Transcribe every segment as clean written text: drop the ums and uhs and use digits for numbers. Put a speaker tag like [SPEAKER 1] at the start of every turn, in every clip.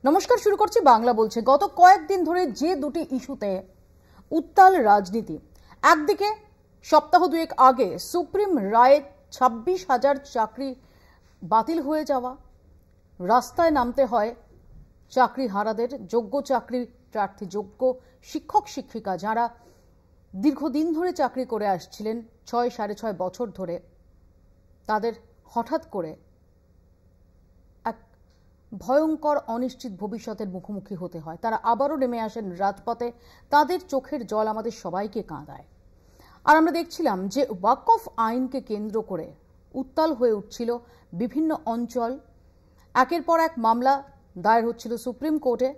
[SPEAKER 1] নমস্কার, শুরু করছি বাংলা বলছে। গত কয়েকদিন ধরে যে দুটি ইস্যুতে উত্তাল রাজনীতি, একদিকে সপ্তাহ দুয়েক আগে সুপ্রিম রায়ে 26,000 চাকরি বাতিল হয়ে যাওয়া, রাস্তায় নামতে হয় চাকরি হারাদের, যোগ্য চাকরি প্রার্থী, যোগ্য শিক্ষক শিক্ষিকা যারা দীর্ঘদিন ধরে চাকরি করে আসছিলেন 6-6.5 বছর ধরে, তাদের হঠাৎ করে এক ভয়ঙ্কর অনিশ্চিত ভবিষ্যতের মুখোমুখি হতে হয়। তারা আবারও নেমে আসেন রাজপথে। তাদের চোখের জল আমাদের সবাইকে কাঁদায়। আর আমরা দেখছিলাম যে ওয়াকফ আইনকে কেন্দ্র করে উত্তাল হয়ে উঠছিল বিভিন্ন অঞ্চল। একের পর এক মামলা দায়ের হচ্ছিল সুপ্রিম কোর্টে,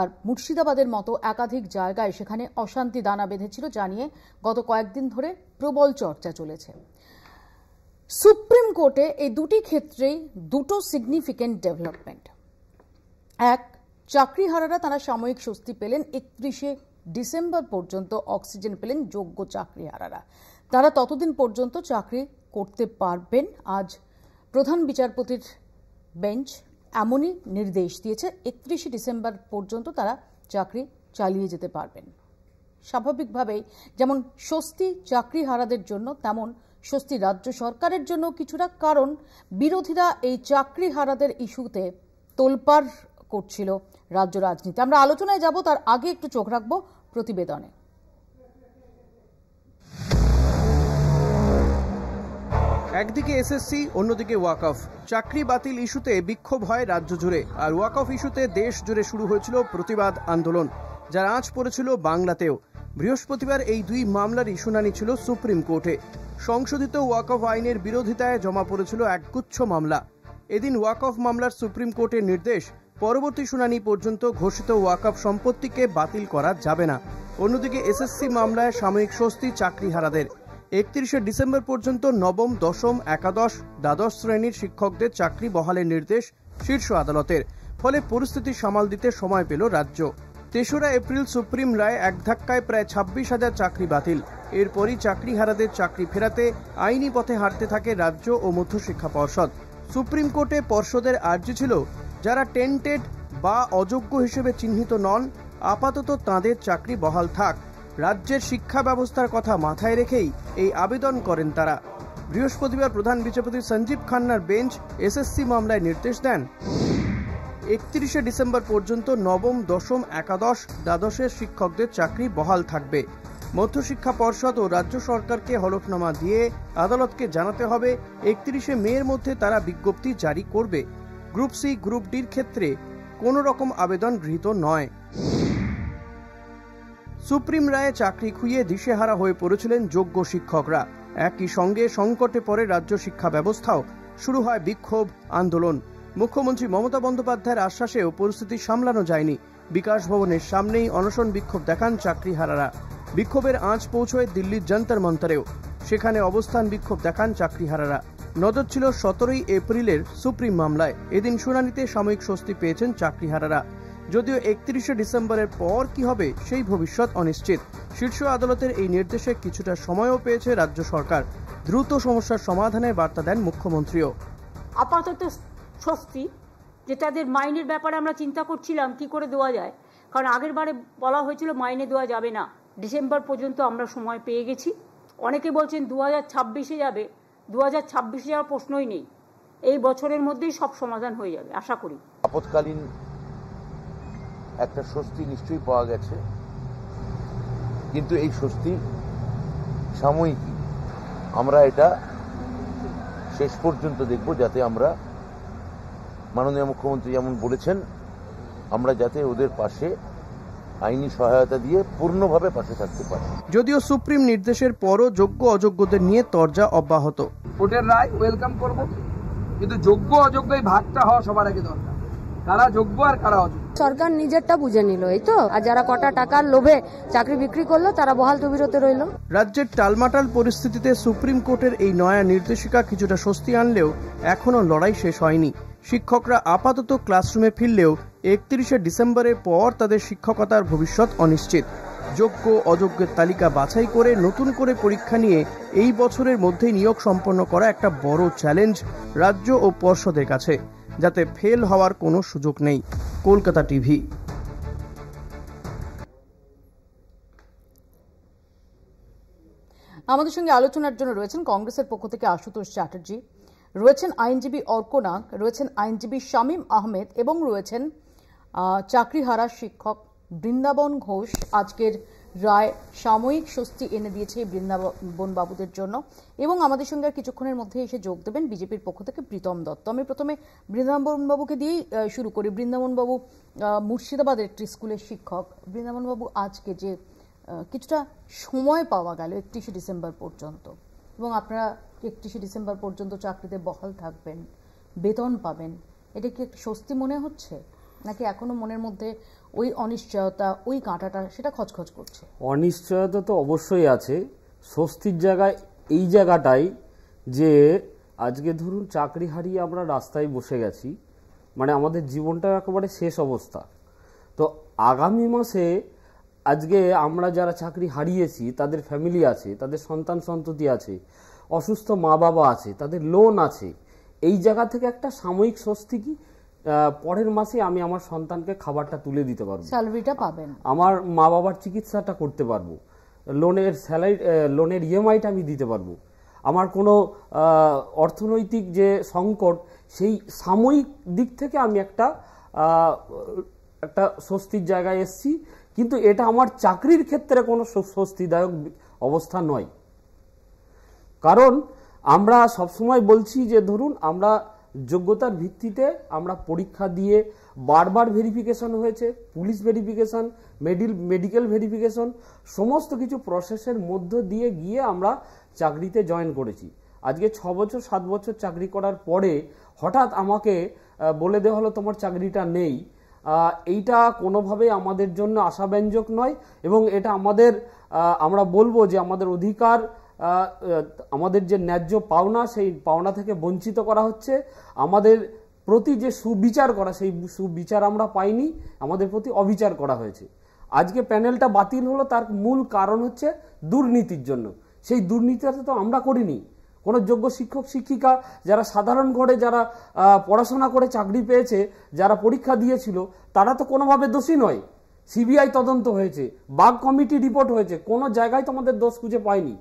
[SPEAKER 1] আর মুর্শিদাবাদের মতো একাধিক জায়গায় সেখানে অশান্তি দানা বেঁধেছিল, জানিয়ে গত কয়েকদিন ধরে প্রবল চর্চা চলেছে। সুপ্রিম কোর্টে এই দুটি ক্ষেত্রেই দুটো সিগনিফিকেন্ট ডেভেলপমেন্ট। এক, চাকরিহারারা তারা সাময়িক স্বস্তি পেলেন। 31শে ডিসেম্বর পর্যন্ত অক্সিজেন পেলেন যোগ্য চাকরিহারারা। তারা ততদিন পর্যন্ত চাকরি করতে পারবেন। আজ প্রধান বিচারপতির বেঞ্চ এমনই নির্দেশ দিয়েছে, 31শে ডিসেম্বর পর্যন্ত তারা চাকরি চালিয়ে যেতে পারবেন। স্বাভাবিকভাবেই যেমন স্বস্তি চাকরিহারাদের জন্য, তেমন স্বস্তি রাজ্য সরকারের জন্য কিছুটা, কারণ বিরোধীরা এই চাকরিহারাদের ইস্যুতে তোলপাড় করছিল রাজ্য রাজনীতি। আমরা আলোচনায় যাব, তার আগে একটু চোখ রাখবো প্রতিবেদনে।
[SPEAKER 2] একদিকে এসএসসি, অন্যদিকে ওয়াকফ। চাকরি বাতিল ইস্যুতে বিক্ষোভ হয় রাজ্য জুড়ে, আর ওয়াকফ ইস্যুতে দেশ জুড়ে শুরু হয়েছিল প্রতিবাদ আন্দোলন, যার আঁচ পড়েছিল বাংলাতেও। বৃহস্পতিবার এই দুই মামলারই শুনানি ছিল সুপ্রিম কোর্টে। সংশোধিত ওয়াকফ আইনের বিরোধিতায় জমা পড়েছিল একগুচ্ছ মামলা। এদিন ওয়াকফ মামলার সুপ্রিম কোর্টের নির্দেশ, পরবর্তী শুনানি পর্যন্ত ঘোষিত ওয়াকফ সম্পত্তিকে বাতিল করা যাবে না। অন্যদিকে এসএসসি মামলায় সাময়িক স্বস্তি চাকরিহারাদের। 31শে ডিসেম্বর পর্যন্ত নবম, দশম, একাদশ, দ্বাদশ শ্রেণীর শিক্ষকদের চাকরি বহালের নির্দেশ শীর্ষ আদালতের। ফলে পরিস্থিতি সামাল দিতে সময় পেল রাজ্য। 3রা এপ্রিল সুপ্রিম রায় এক ধাক্কায় প্রায় 26,000 চাকরি বাতিল। এরপরই চাকরিহারাদের চাকরি ফেরাতে আইনি পথে হাঁটতে থাকে রাজ্য ও মধ্যশিক্ষা পর্ষদ। সুপ্রিম কোর্টে পর্ষদের আর্জি ছিল, যারা টেন্টেড বা অযোগ্য হিসেবে চিহ্নিত নন, আপাতত তাঁদের চাকরি বহাল থাক। রাজ্যের শিক্ষা ব্যবস্থার কথা মাথায় রেখেই এই আবেদন করেন তারা। বৃহস্পতিবার প্রধান বিচারপতি সঞ্জীব খান্নার বেঞ্চ এসএসসি মামলায় নির্দেশ দেন, 31শে ডিসেম্বর পর্যন্ত নবম, দশম, একাদশ, দ্বাদশের শিক্ষকদের চাকরি বহাল থাকবে। মধ্যশিক্ষা পর্ষদ ও রাজ্য সরকারকে হলফনামা দিয়ে আদালতকে জানাতে হবে 31শে মের মধ্যে তারা বিজ্ঞপ্তি জারি করবে। গ্রুপ সি, গ্রুপ ডির ক্ষেত্রে কোনো রকম আবেদন গৃহীত নয়। সুপ্রিম রায়ে চাকরি খুইয়ে দিশেহারা হয়ে পড়েছিলেন যোগ্য শিক্ষকরা। একই সঙ্গে সংকটে পড়ে রাজ্য শিক্ষা ব্যবস্থাও। শুরু হয় বিক্ষোভ আন্দোলন। মুখ্যমন্ত্রী মমতা বন্দ্যোপাধ্যায়ের আশ্বাসেও পরিস্থিতি সামলানো যায়নি। বিকাশ ভবনের সামনেই অনশন বিক্ষোভ দেখান চাকরিহারারা। বিক্ষোভের আঁচ পৌঁছয় দিল্লির যন্তর মন্তরেও। সেখানে অবস্থান বিক্ষোভ দেখান চাকরিহারারা। নজর ছিল 17ই এপ্রিলের সুপ্রিম মামলায়। এদিন শুনানিতে সাময়িক স্বস্তি পেয়েছেন চাকরিহারারা। যদিও 31শে ডিসেম্বরের পর কি হবে সেই ভবিষ্যৎ অনিশ্চিত। শীর্ষ আদালতের এই নির্দেশে কিছুটা সময়ও পেয়েছে রাজ্য সরকার। দ্রুত সমস্যার সমাধানের বার্তা দেন মুখ্যমন্ত্রীও।
[SPEAKER 3] আপাতত স্বস্তি, যেটাদের মাইনের ব্যাপারে আমরা চিন্তা করছিলাম কি করে দেওয়া যায়, কারণ আগের বারে বলা হয়েছিল মাইনে দেওয়া যাবে না। ডিসেম্বর পর্যন্ত আমরা সময় পেয়ে গেছি। অনেকে বলছেন 2026-এ যাবে। 2026-এ যাওয়ার প্রশ্নই নেই। এই বছরের মধ্যেই সব সমাধান হয়ে যাবে আশা করি।
[SPEAKER 4] আপৎকালীন একটা স্বস্তি নিশ্চয়ই পাওয়া গেছে, কিন্তু এই স্বস্তি সাময়িক। আমরা এটা শেষ পর্যন্ত দেখব, যাতে আমরা, মাননীয় মুখ্যমন্ত্রী যেমন বলেছেন, আমরা যাতে ওদের পাশে আইনি সহায়তা দিয়ে পূর্ণভাবে পাশে থাকতে পারি।
[SPEAKER 2] যদিও সুপ্রিম নির্দেশের পরও যোগ্য অযোগ্যদের নিয়ে তরজা অব্যাহত।
[SPEAKER 5] কোর্টের রায় ওয়েলকাম করব, কিন্তু যোগ্য অযোগ্য এই ভাগটা হওয়া সবার আগে দরকার। কারা যোগ্য আর কারা অযোগ্য
[SPEAKER 6] সরকার নিজেরটা বুঝে নিল, এই তো। আর যারা কটা টাকার লোভে চাকরি বিক্রি করলো, তারা বহাল তবিরতে রইল।
[SPEAKER 2] রাজ্যের টালমাটাল পরিস্থিতিতে সুপ্রিম কোর্টের এই নয়া নির্দেশিকা কিছুটা স্বস্তি আনলেও এখনো লড়াই শেষ হয়নি। শিক্ষকরা আপাতত ক্লাসরুমে ফিরলেও 31শে ডিসেম্বরের পর তাদের শিক্ষকতার ভবিষ্যৎ অনিশ্চিত। যোগ্য অযোগ্যের তালিকা বাছাই করে নতুন করে পরীক্ষা নিয়ে এই বছরের মধ্যেই নিয়োগ সম্পন্ন করা একটা বড় চ্যালেঞ্জ রাজ্য ও পর্ষদের কাছে। যাতে ফেল হওয়ার কোনো সুযোগ নেই। কলকাতা টিভি।
[SPEAKER 1] আমাদের সঙ্গে আলোচনার জন্য রয়েছেন কংগ্রেসের পক্ষ থেকে আশুতোষ চ্যাটার্জি, রয়েছেন আইনজীবী অর্ক নাগ, রয়েছেন আইনজীবী শামীম আহমেদ এবং রয়েছেন চাকরিহারা শিক্ষক বৃন্দাবন ঘোষ। আজকের রায় সাময়িক স্বস্তি এনে দিয়েছে বৃন্দাবন বাবুদের জন্য। এবং আমাদের সঙ্গে আর কিছুক্ষণের মধ্যে এসে যোগ দেবেন বিজেপির পক্ষ থেকে প্রীতম দত্ত। আমি প্রথমে বৃন্দাবন বাবুকে দিয়েই শুরু করি। বৃন্দাবন বাবু মুর্শিদাবাদের একটি স্কুলের শিক্ষক। বৃন্দাবন বাবু, আজকে যে কিছুটা সময় পাওয়া গেল 31শে ডিসেম্বর পর্যন্ত, এবং আপনারা 31শে ডিসেম্বর পর্যন্ত চাকরিতে বহাল থাকবেন, বেতন পাবেন, এটা কি একটা স্বস্তি মনে হচ্ছে, নাকি এখনো মনের মধ্যে ওই অনিশ্চয়তা, ওই কাঁটাটা সেটা খচখচ করছে?
[SPEAKER 7] অনিশ্চয়তা তো অবশ্যই আছে। স্বস্তির জায়গায় এই জায়গাটাই যে আজকে ধরুন চাকরি হারিয়ে আমরা রাস্তায় বসে গেছি, মানে আমাদের জীবনটা একেবারে শেষ অবস্থা। তো আগামী মাসে আজকে আমরা যারা চাকরি হারিয়েছি তাদের ফ্যামিলি আছে, তাদের সন্তান সন্ততি আছে, অসুস্থ মা বাবা আছে, তাদের লোন আছে, এই জায়গা থেকে একটা সাময়িক স্বস্তি কি পরের মাসে আমি আমার সন্তানকে খাবারটা তুলে দিতে পারবো,
[SPEAKER 1] স্যালারিটা পাবেন,
[SPEAKER 7] আমার মা বাবার চিকিৎসাটা করতে পারবো, লোনের স্যালারি, লোনের ইএমআইটা আমি দিতে পারবো, আমার কোনো অর্থনৈতিক যে সংকট সেই সাময়িক দিক থেকে আমি একটা স্বস্তির জায়গায় এসেছি। কিন্তু এটা আমার চাকরির ক্ষেত্রে কোনো স্বস্তিদায়ক অবস্থা নয়। কারণ আমরা সবসময় বলছি যে ধরুন আমরা যোগ্যতার ভিত্তিতে আমরা পরীক্ষা দিয়ে বারবার ভেরিফিকেশন হয়েছে, পুলিশ ভেরিফিকেশন, মেডিকেল ভেরিফিকেশন, সমস্ত কিছু প্রসেসের মধ্য দিয়ে গিয়ে আমরা চাকরিতে জয়েন করেছি। আজকে 6 বছর 7 বছর চাকরি করার পরে হঠাৎ আমাকে বলে দেওয়া হলো তোমার চাকরিটা নেই। এইটা কোনোভাবে আমাদের জন্য আশাব্যঞ্জক নয়, এবং এটা আমরা বলবো যে আমাদের অধিকার, আমাদের যে ন্যায্য পাওনা, সেই পাওনা থেকে বঞ্চিত করা হচ্ছে। আমাদের প্রতি যে সুবিচার করা, সেই সুবিচার আমরা পাইনি, আমাদের প্রতি অবিচার করা হয়েছে। আজকে প্যানেলটা বাতিল হলো, তার মূল কারণ হচ্ছে দুর্নীতির জন্য। সেই দুর্নীতিটা তো আমরা করিনি। কোনো যোগ্য শিক্ষক শিক্ষিকা যারা সাধারণ ঘরে যারা পড়াশোনা করে চাকরি পেয়েছে, যারা পরীক্ষা দিয়েছিল, তারা তো কোনোভাবে দোষী নয়। সিবিআই তদন্ত হয়েছে, বাগ কমিটি রিপোর্ট হয়েছে, কোনো জায়গায় তো আমাদের দোষ খুঁজে পায়নি।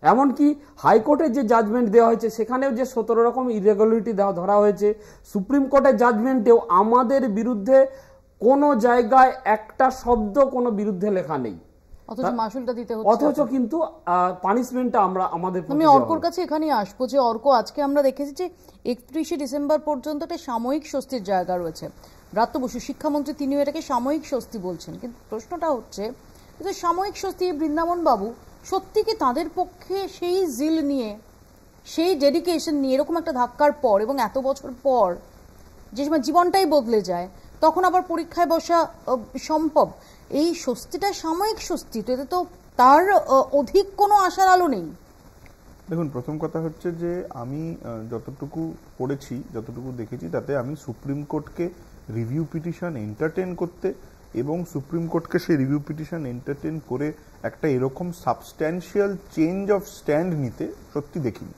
[SPEAKER 7] এমনকি হাইকোর্টের যে জাজমেন্ট দেওয়া হয়েছে সেখানেও যে 17 রকম ইরেগুলারিটি ধরা হয়েছে, সুপ্রিম কোর্টের জাজমেন্টে আমাদের বিরুদ্ধে কোনো জায়গায় একটা শব্দ কোনো বিরুদ্ধে লেখা নেই,
[SPEAKER 1] অথচ মাসুলটা দিতে হচ্ছে,
[SPEAKER 7] অথচ কিন্তু পানিশমেন্টটা আমাদের।
[SPEAKER 1] আমি অর্কর কাছে এখানেই আসবো যে অর্ক, আজকে আমরা দেখেছি যে 31শে ডিসেম্বর পর্যন্ত একটা সাময়িক স্বস্তির জায়গা রয়েছে। ব্রাত্য বসু শিক্ষামন্ত্রী, তিনিও এটাকে সাময়িক স্বস্তি বলছেন, কিন্তু প্রশ্নটা হচ্ছে যে সাময়িক স্বস্তি বৃন্দাবন বাবু সত্যি কি তাদের পক্ষে সেই জিল নিয়ে, সেই ডেডিকেশন নিয়ে এরকম একটা ধাক্কার পর এবং এত বছর পর যে সময় জীবনটাই বদলে যায়, তখন আবার পরীক্ষায় বসা সম্ভব? এই স্বস্তিটা সাময়িক স্বস্তি, তো এতে তো তার অধিক কোনো আশার আলো নেই।
[SPEAKER 8] দেখুন, প্রথম কথা হচ্ছে যে আমি যতটুকু পড়েছি, যতটুকু দেখেছি, তাতে আমি সুপ্রিম কোর্টকে রিভিউ পিটিশন এন্টারটেন করতে এবং সুপ্রিম কোর্টকে সেই রিভিউ পিটিশন এন্টারটেন করে একটা এরকম সাবস্ট্যান্সিয়াল চেঞ্জ অফ স্ট্যান্ড নিতে সত্যি দেখিনি।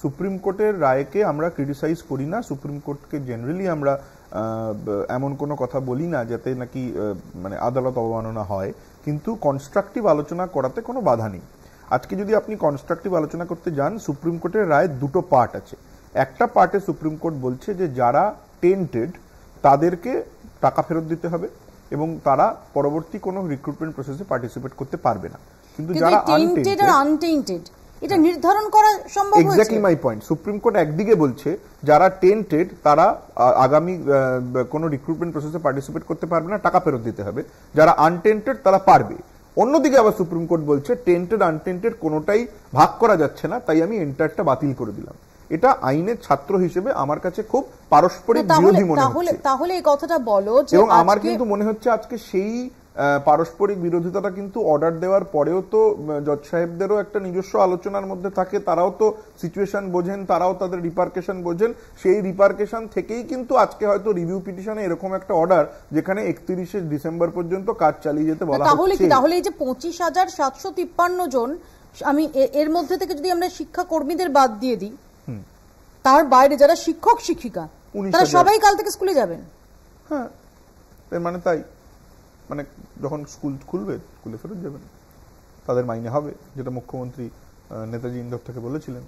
[SPEAKER 8] সুপ্রিম কোর্টের রায়কে আমরা ক্রিটিসাইজ করি না, সুপ্রিম কোর্টকে জেনারেলি আমরা এমন কোনো কথা বলি না যাতে নাকি মানে আদালত অবমাননা হয়, কিন্তু কনস্ট্রাকটিভ আলোচনা করাতে কোনো বাধা নেই। আজকে যদি আপনি কনস্ট্রাকটিভ আলোচনা করতে যান, সুপ্রিম কোর্টের রায় দুটো পার্ট আছে। একটা পার্টে সুপ্রিম কোর্ট বলছে যে যারা টেন্টেড তাদেরকে টাকা ফেরত দিতে হবে এবং তারা পরবর্তী কোনো রিক্রুটমেন্ট প্রসেসে পার্টিসিপেট করতে পারবে না। কিন্তু যারা
[SPEAKER 1] আনটেন্টেড এটা নির্ধারণ করা সম্ভব হয়েছে।
[SPEAKER 8] Exactly my point. Supreme court একদিকে বলছে যারা টেন্টেড তারা আগামী কোনো রিক্রুটমেন্ট প্রসেসে পার্টিসিপেট করতে পারবে না, টাকা ফেরত দিতে হবে। যারা আনটেন্টেড তারা পারবে। অন্যদিকে আবার সুপ্রিম কোর্ট বলছে টেন্টেড আনটেন্টেড কোনোটাই ভাগ করা যাচ্ছে না, তাই আমি এন্টারটা বাতিল করে দিলাম। এটা আইনের ছাত্র হিসেবে আমার কাছে খুব পারস্পরিক বিরোধী মনে হচ্ছে।
[SPEAKER 1] তাহলে এই কথাটা বলো যে,
[SPEAKER 8] এবং আমার কিন্তু মনে হচ্ছে আজকে সেই পারস্পরিক বিরোধিতাটা কিন্তু অর্ডার দেওয়ার পরেও তো জজ সাহেবদেরও একটা নিজস্ব আলোচনার মধ্যে থাকে, তারাও তো সিচুয়েশন বোঝেন, তারাও তাদের রিপার্কেশন বোঝেন। সেই রিপার্কেশন থেকেই কিন্তু আজকে হয়তো রিভিউ পিটিশনে এরকম একটা অর্ডার যেখানে 31শে ডিসেম্বর পর্যন্ত কাজ চালিয়ে যেতে বলা হচ্ছে।
[SPEAKER 1] তাহলে এই যে 25,753 জন, আমি এর মধ্যে থেকে যদি আমরা শিক্ষাকর্মীদের বাদ দিয়ে দিই, তার বাইরে যারা শিক্ষক শিক্ষিকা তারা
[SPEAKER 8] 19,000।
[SPEAKER 1] সবাই কাল থেকে স্কুলে যাবেন?
[SPEAKER 8] হ্যাঁ, এর মানে তাই, মানে যখন স্কুল খুলবে স্কুলে ফেরত যাবেন, তাদের মাইনে হবে, যেটা মুখ্যমন্ত্রী নেতাজি ইন্দোর থেকে বলেছিলেন।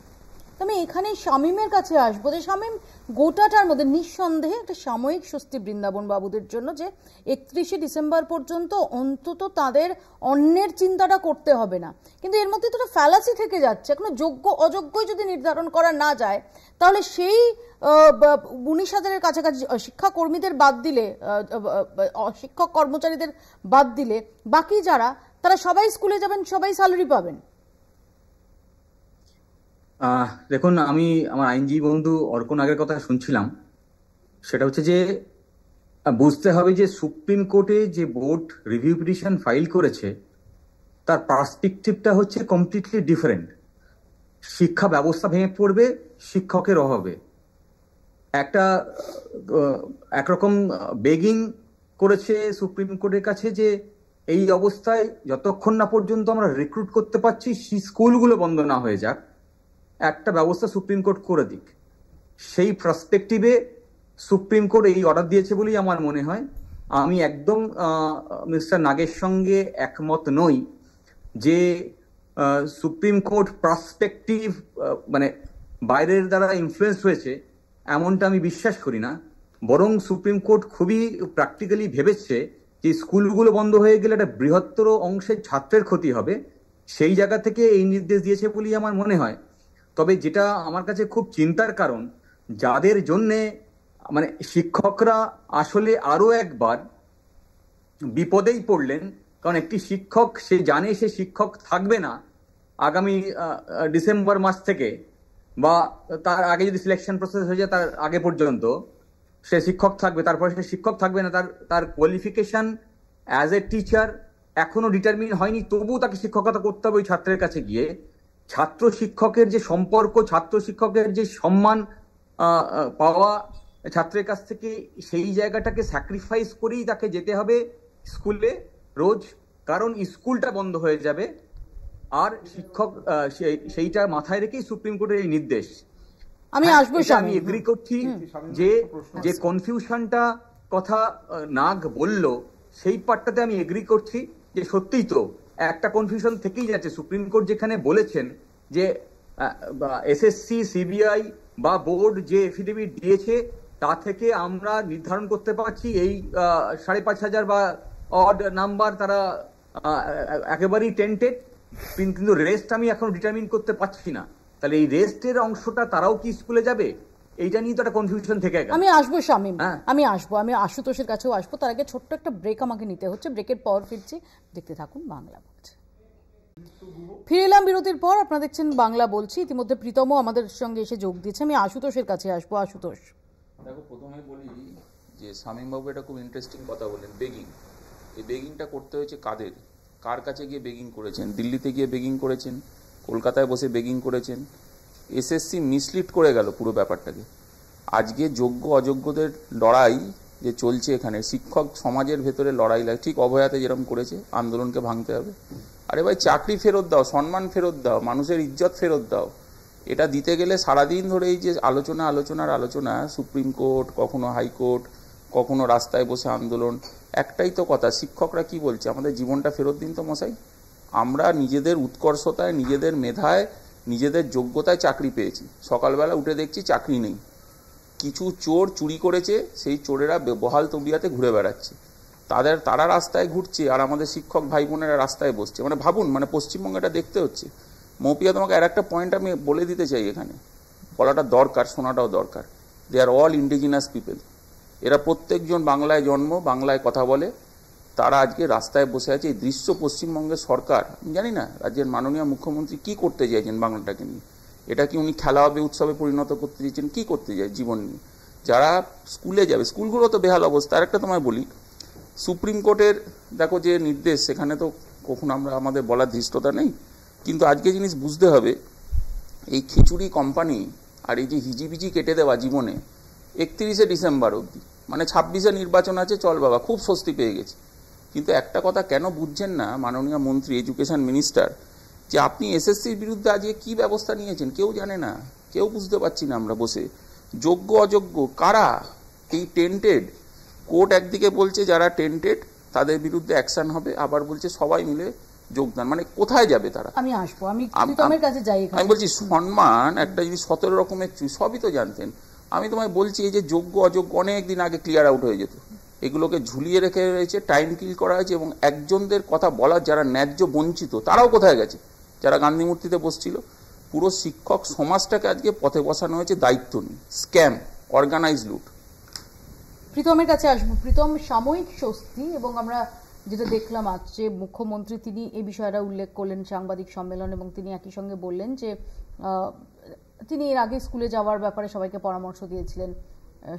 [SPEAKER 1] আমি এখানে শামীমের কাছে আসবো, যে শামীম, গোটাটার মধ্যে নিঃসন্দেহে একটা সাময়িক স্বস্তি বৃন্দাবন বাবুদের জন্য, যে 31শে ডিসেম্বর পর্যন্ত অন্তত তাদের অন্যের চিন্তাটা করতে হবে না, কিন্তু এর মধ্যে তো একটা ফ্যালাসি থেকে যাচ্ছে। এখনো যোগ্য অযোগ্যই যদি নির্ধারণ করা না যায়, তাহলে সেই 19,000-এর কাছাকাছি শিক্ষাকর্মীদের বাদ দিলে, শিক্ষক কর্মচারীদের বাদ দিলে বাকি যারা, তারা সবাই স্কুলে যাবেন, সবাই স্যালারি পাবেন।
[SPEAKER 9] দেখুন, আমি আমার আইনজীবী বন্ধু অর্ক নাগের কথা শুনছিলাম, সেটা হচ্ছে যে বুঝতে হবে যে সুপ্রিম কোর্টে যে বোর্ড রিভিউ পিটিশন ফাইল করেছে তার পার্সপেক্টিভটা হচ্ছে কমপ্লিটলি ডিফারেন্ট। শিক্ষা ব্যবস্থা ভেঙে পড়বে শিক্ষকের অভাবে, একরকম বেগিং করেছে সুপ্রিম কোর্টের কাছে যে এই অবস্থায় যতক্ষণ না পর্যন্ত আমরা রিক্রুট করতে পারছি, স্কুলগুলো বন্ধ না হয়ে যাক, একটা ব্যবস্থা সুপ্রিম কোর্ট করে দিক। সেই পার্সপেক্টিভে সুপ্রিম কোর্ট এই অর্ডার দিয়েছে বলেই আমার মনে হয়। আমি একদম মিস্টার নাগের সঙ্গে একমত নই যে সুপ্রিম কোর্ট পার্সপেক্টিভ মানে বাইরের দ্বারা ইনফ্লুয়েন্স হয়েছে, এমনটা আমি বিশ্বাস করি না। বরং সুপ্রিম কোর্ট খুবই প্র্যাকটিক্যালি ভেবেছে যে স্কুলগুলো বন্ধ হয়ে গেলে একটা বৃহত্তর অংশের ছাত্রের ক্ষতি হবে, সেই জায়গা থেকে এই নির্দেশ দিয়েছে বলেই আমার মনে হয়। তবে যেটা আমার কাছে খুব চিন্তার কারণ, যাদের জন্যে মানে শিক্ষকরা আসলে আরো একবার বিপদেই পড়লেন, কারণ একটি শিক্ষক সে জানে সে শিক্ষক থাকবে না আগামী ডিসেম্বর মাস থেকে, বা তার আগে যদি সিলেকশন প্রসেস হয়ে যায় তার আগে পর্যন্ত সে শিক্ষক থাকবে, তারপরে সে শিক্ষক থাকবে না, তার কোয়ালিফিকেশন অ্যাজ এ টিচার এখনো ডিটারমিন হয়নি, তবুও তাকে শিক্ষকতা করতে হবে ওই ছাত্রের কাছে গিয়ে। ছাত্র শিক্ষকের যে সম্পর্ক, ছাত্র শিক্ষকের যে সম্মান পাওয়া ছাত্রের কাছ থেকে, সেই জায়গাটাকে স্যাক্রিফাইস করেই তাকে যেতে হবে স্কুলে রোজ, কারণ স্কুলটা বন্ধ হয়ে যাবে। আর শিক্ষক সেইটা মাথায় রেখেই সুপ্রিম কোর্টের এই নির্দেশ।
[SPEAKER 1] আমি
[SPEAKER 9] এগ্রি করছি যে কনফিউশনটা কথা নাগ বলল, সেই পার্টটাতে আমি এগ্রি করছি যে সত্যিই তো একটা কনফিউশন থেকেই যাচ্ছে। সুপ্রিম কোর্ট যেখানে বলেছেন যে এসএসসি, সিবিআই বা বোর্ড যে এফিডেভিট দিয়েছে তা থেকে আমরা নির্ধারণ করতে পারছি এই 5,500 বা অড নাম্বার তারা একেবারেই টেন্টেড, কিন্তু রেস্ট আমি এখন ডিটারমিন করতে পারছি না। তাহলে এই রেস্টের অংশটা তারাও কি স্কুলে যাবে, এইটা নিয়ে তো একটা কনফিউশন থেকে গেল।
[SPEAKER 1] আমি আসবো শামীম, আমি আশুতোষের কাছেও আসবো, তার আগে ছোট্ট একটা ব্রেক আমাকে নিতে হচ্ছে। ব্রেকের পর ফিরছি, দেখতে থাকুন বাংলা বলছে। ফিরে এলাম বিরতির পর, আপনারা দেখছেন বাংলা বলছি। ইতিমধ্যে প্রীতমও আমাদের সঙ্গে এসে যোগ দিয়েছে। আমি আশুতোষের কাছে আসবো। আশুতোষ,
[SPEAKER 10] দেখো, প্রথমে বলি যে শামীমবাবু এটা খুব ইন্টারেস্টিং কথা বললেন, বেগিং। এই বেগিংটা করতে হয়েছে কাদের, কার কাছে গিয়ে বেগিং করেছেন? দিল্লিতে গিয়ে বেগিং করেছেন, কলকাতায় বসে বেগিং করেছেন। এসএসসি মিসলিড করে গেল পুরো ব্যাপারটাকে। আজকে যোগ্য অযোগ্যদের লড়াই যে চলছে এখানে, শিক্ষক সমাজের ভেতরে লড়াই লাগে, ঠিক অভয়াতে যেরকম করেছে, আন্দোলনকে ভাঙতে হবে। আরে ভাই, চাকরি ফেরত দাও, সম্মান ফেরত দাও, মানুষের ইজ্জত ফেরত দাও। এটা দিতে গেলে সারাদিন ধরে এই যে আলোচনা, সুপ্রিম কোর্ট, কখনো হাইকোর্ট, কখনো রাস্তায় বসে আন্দোলন। একটাই তো কথা, শিক্ষকরা কি বলছে, আমাদের জীবনটা ফেরত দিন তো মশাই। আমরা নিজেদের উৎকর্ষতায়, নিজেদের মেধায়, নিজেদের যোগ্যতায় চাকরি পেয়েছি, সকালবেলা উঠে দেখছি চাকরি নেই। কিছু চোর চুরি করেছে, সেই চোরেরা বহাল তবিয়াতে ঘুরে বেড়াচ্ছে, তারা রাস্তায় ঘুরছে, আর আমাদের শিক্ষক ভাই বোনেরা রাস্তায় বসছে। মানে ভাবুন, মানে পশ্চিমবঙ্গে এটা দেখতে হচ্ছে। মৌপিয়া, তোমাকে আর একটা পয়েন্ট আমি বলে দিতে চাই, এখানে বলাটা দরকার, শোনাটাও দরকার। দে আর অল ইন্ডিজিনাস পিপল। এরা প্রত্যেকজন বাংলায় জন্ম, বাংলায় কথা বলে, তারা আজকে রাস্তায় বসে আছে। এই দৃশ্য পশ্চিমবঙ্গের সরকার, আমি জানি না রাজ্যের মাননীয় মুখ্যমন্ত্রী কি করতে চাইছেন বাংলাটাকে নিয়ে। এটা কি উনি খেলা হবে, উৎসবে পরিণত করতে চাইছেন, কি করতে চাই জীবন নিয়ে? যারা স্কুলে যাবে, স্কুলগুলো তো বেহাল অবস্থা। আর একটা তোমায় বলি, সুপ্রিম কোর্টের দেখো যে নির্দেশ, সেখানে তো কখনো আমাদের বলার ধৃষ্টতা নেই, কিন্তু আজকে জিনিস বুঝতে হবে, এই খিচুড়ি কোম্পানি আর এই যে হিজিবিজি কেটে দেওয়া জীবনে 31শে ডিসেম্বর অবধি, মানে 26শে নির্বাচন আছে, চল বাবা, খুব স্বস্তি পেয়ে গেছে। কিন্তু একটা কথা কেন বুঝছেন না মাননীয় মন্ত্রী, এডুকেশন মিনিস্টার, যে আপনি এসএসসির বিরুদ্ধে আজকে কি ব্যবস্থা নিয়েছেন কেউ জানে না, কেউ বুঝতে পারছি না আমরা বসে। যোগ্য অযোগ্য কারা এই টেন্টেড, কোর্ট একদিকে বলছে যারা টেন্টেড তাদের বিরুদ্ধে অ্যাকশন হবে, আবার বলছে সবাই মিলে যোগদান, মানে কোথায় যাবে তারা?
[SPEAKER 1] আমি আসবো, আমি প্রীতমের কাছে যাই।
[SPEAKER 10] আমি বলছি সম্মান একটা জিনিস 17 রকমের সবই তো জানতেন। আমি তোমায় বলছি এই যে যোগ্য অযোগ্য অনেক দিন আগে ক্লিয়ার আউট হয়ে যেত, এগুলোকে ঝুলিয়ে রেখে রয়েছে, টাইম কিল করা হয়েছে, এবং একজনদের কথা বলার যারা ন্যায্য বঞ্চিত তারাও কোথায় গেছে, যারা গান্ধী মূর্তিতে বসছিল। পুরো শিক্ষক সমাজটাকে আজকে পথে বসানো হয়েছে দায়িত্ব নিয়ে, স্ক্যাম, অর্গানাইজ লুট।
[SPEAKER 1] প্রীতমের কাছে আসবো। প্রীতম, সাময়িক স্বস্তি, এবং আমরা যেটা দেখলাম আজ যে মুখ্যমন্ত্রী তিনি এই বিষয়টা উল্লেখ করলেন সাংবাদিক সম্মেলন, এবং তিনি একই সঙ্গে বললেন যে তিনি এর আগে স্কুলে যাওয়ার ব্যাপারে সবাইকে পরামর্শ দিয়েছিলেন,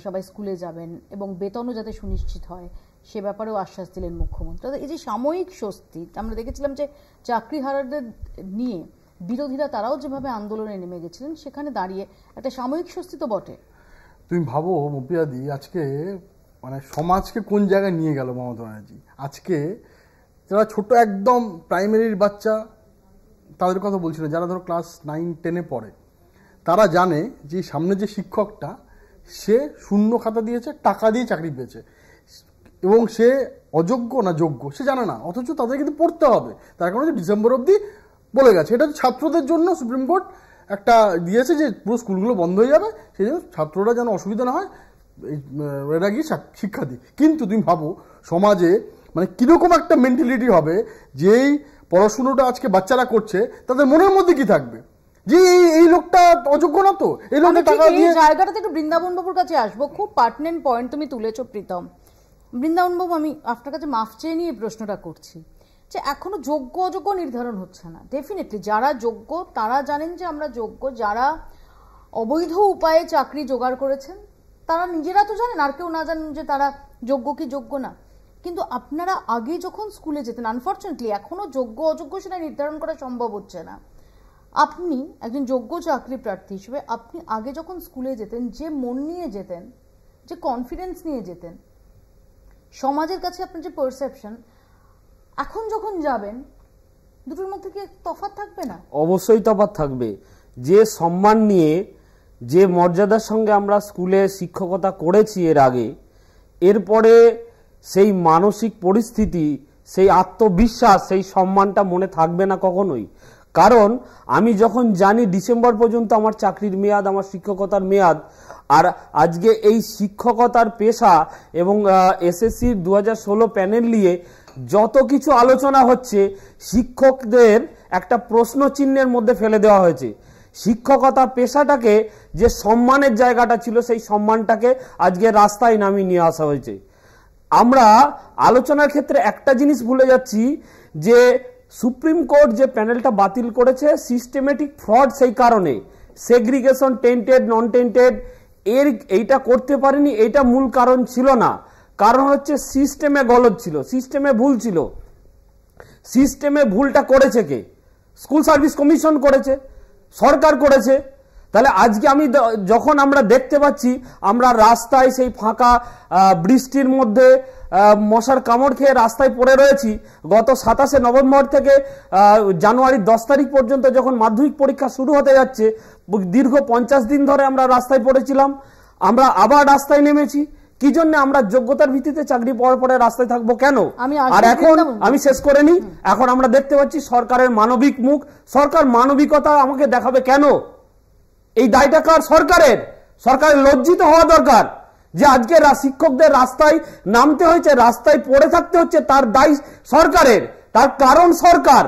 [SPEAKER 1] সবাই স্কুলে যাবেন এবং বেতনও যাতে সুনিশ্চিত হয় সে ব্যাপারেও আশ্বাস দিলেন মুখ্যমন্ত্রী। এই যে সাময়িক স্বস্তি, আমরা দেখেছিলাম যে চাকরিহারাদের নিয়ে বিরোধীরা তারাও যেভাবে আন্দোলনে নেমে গেছিলেন, সেখানে দাঁড়িয়ে একটা সাময়িক স্বস্তি তো বটে।
[SPEAKER 11] তুমি ভাবো মপিয়াদি, আজকে মানে সমাজকে কোন জায়গায় নিয়ে গেল মমতা ব্যানার্জি। আজকে যারা ছোট একদম প্রাইমারির বাচ্চা তাদের কথা বলছিল, যারা ধরো ক্লাস 9-10-এ পড়ে, তারা জানে যে সামনে যে শিক্ষকটা সে শূন্য খাতা দিয়েছে, টাকা দিয়ে চাকরি পেয়েছে, এবং সে অযোগ্য না যোগ্য সে জানে না, অথচ তাদের কিন্তু পড়তে হবে। তার কারণে ডিসেম্বর অবধি বলে গেছে। এটা ছাত্রদের জন্য সুপ্রিম কোর্ট একটা দিয়েছে যে পুরো স্কুলগুলো বন্ধ হয়ে যাবে, সেই জন্য ছাত্ররা যেন অসুবিধা না হয়, এরা গিয়ে শিক্ষা দিই। কিন্তু তুমি ভাবো সমাজে মানে কিরকম একটা মেন্টালিটি হবে, যেই পড়াশুনোটা আজকে বাচ্চারা করছে তাদের মনের মধ্যে কি থাকবে, যে এই লোকটা অযোগ্য না, তো এই লোকটা টাকা দিয়ে।
[SPEAKER 1] জায়গাটাতে একটু বৃন্দাবন বাবুর কাছে আসবো, খুব পার্টনেন্ট পয়েন্ট তুমি তুলেছো প্রীতম। বৃন্দাবন বাবু, আমি আপনার কাছে মাফ চেয়ে নিয়ে প্রশ্নটা করছি যে এখনো যোগ্য অযোগ্য নির্ধারণ হচ্ছে না। ডেফিনেটলি যারা যোগ্য তারা জানেন যে আমরা যোগ্য, যারা অবৈধ উপায়ে চাকরি জোগাড় করেছেন তারা নিজেরা তো জানেন, আর কেউ না জানেন যে তারা যোগ্য কি যোগ্য না। কিন্তু আপনারা আগে যখন স্কুলে যেতেন, আনফর্চুনেটলি এখনো যোগ্য অযোগ্য সেটা নির্ধারণ করা সম্ভব হচ্ছে না। আপনি একজন যোগ্য চাকরি প্রার্থী হিসেবে আপনি আগে যখন স্কুলে যেতেন, যে মন নিয়ে যেতেন, যে কনফিডেন্স নিয়ে যেতেন, সমাজের কাছে আপনার যে পারসেপশন, এখন যখন যাবেন দুটোর মধ্যে কি তফাৎ থাকবে না?
[SPEAKER 7] অবশ্যই তফাৎ থাকবে। যে সম্মান নিয়ে, যে মর্যাদার সঙ্গে আমরা স্কুলে শিক্ষকতা করেছি এর আগে, এরপরে সেই মানসিক পরিস্থিতি, সেই আত্মবিশ্বাস, সেই সম্মানটা মনে থাকবে না কখনোই। কারণ আমি যখন জানি ডিসেম্বর পর্যন্ত আমার চাকরির মেয়াদ, আমার শিক্ষকতার মেয়াদ, আর আজকে এই শিক্ষকতার পেশা এবং এসএসসি 2016 প্যানেল নিয়ে যত কিছু আলোচনা হচ্ছে, শিক্ষকদের একটা প্রশ্ন চিহ্নের মধ্যে ফেলে দেওয়া হয়েছে। শিক্ষকতা পেশাটাকে যে সম্মানের জায়গাটা ছিল, সেই সম্মানটাকে আজকে রাস্তায় নামিয়ে নিয়ে আসা হয়েছে। আমরা আলোচনার ক্ষেত্রে একটা জিনিস ভুলে যাচ্ছি, যে সুপ্রিম কোর্ট যে প্যানেলটা বাতিল করেছে সিস্টেমেটিক ফ্রড, সেই কারণে সেগ্রিগেশন, টেন্টেড নন টেন্টেড এইটা করতে পারেনি, এইটা মূল কারণ ছিল না। কারণ হচ্ছে সিস্টেমে গলদ ছিল, সিস্টেমে ভুল ছিল। সিস্টেমে ভুলটা করেছে কে? স্কুল সার্ভিস কমিশন করেছে, সরকার করেছে। তাহলে আজকে যখন আমরা দেখতে পাচ্ছি, আমরা রাস্তায় সেই ফাঁকা বৃষ্টির মধ্যে মশার কামড় খেয়ে রাস্তায় পড়ে রয়েছি। গত 27শে নভেম্বর থেকে জানুয়ারির 10 তারিখ পর্যন্ত যখন মাধ্যমিক পরীক্ষা শুরু হতে যাচ্ছে, দীর্ঘ 50 দিন ধরে আমরা রাস্তায় পড়েছিলাম। আমরা আবার রাস্তায় নেমেছি। কি জন্য? আমরা যোগ্যতার ভিত্তিতে চাকরি পাওয়ার পরে রাস্তায় থাকবো কেন? আর এখন আমি শেষ করে নি, এখন আমরা দেখতে পাচ্ছি সরকারের মানবিক মুখ। সরকার মানবিকতা আমাকে দেখাবে কেন? এই দায়টা কার? সরকারের। সরকারের লজ্জিত হওয়া দরকার যে আজকে শিক্ষকদের রাস্তায় নামতে হয়েছে, রাস্তায় পড়ে থাকতে হচ্ছে, তার দায় সরকারের, তার কারণ সরকার।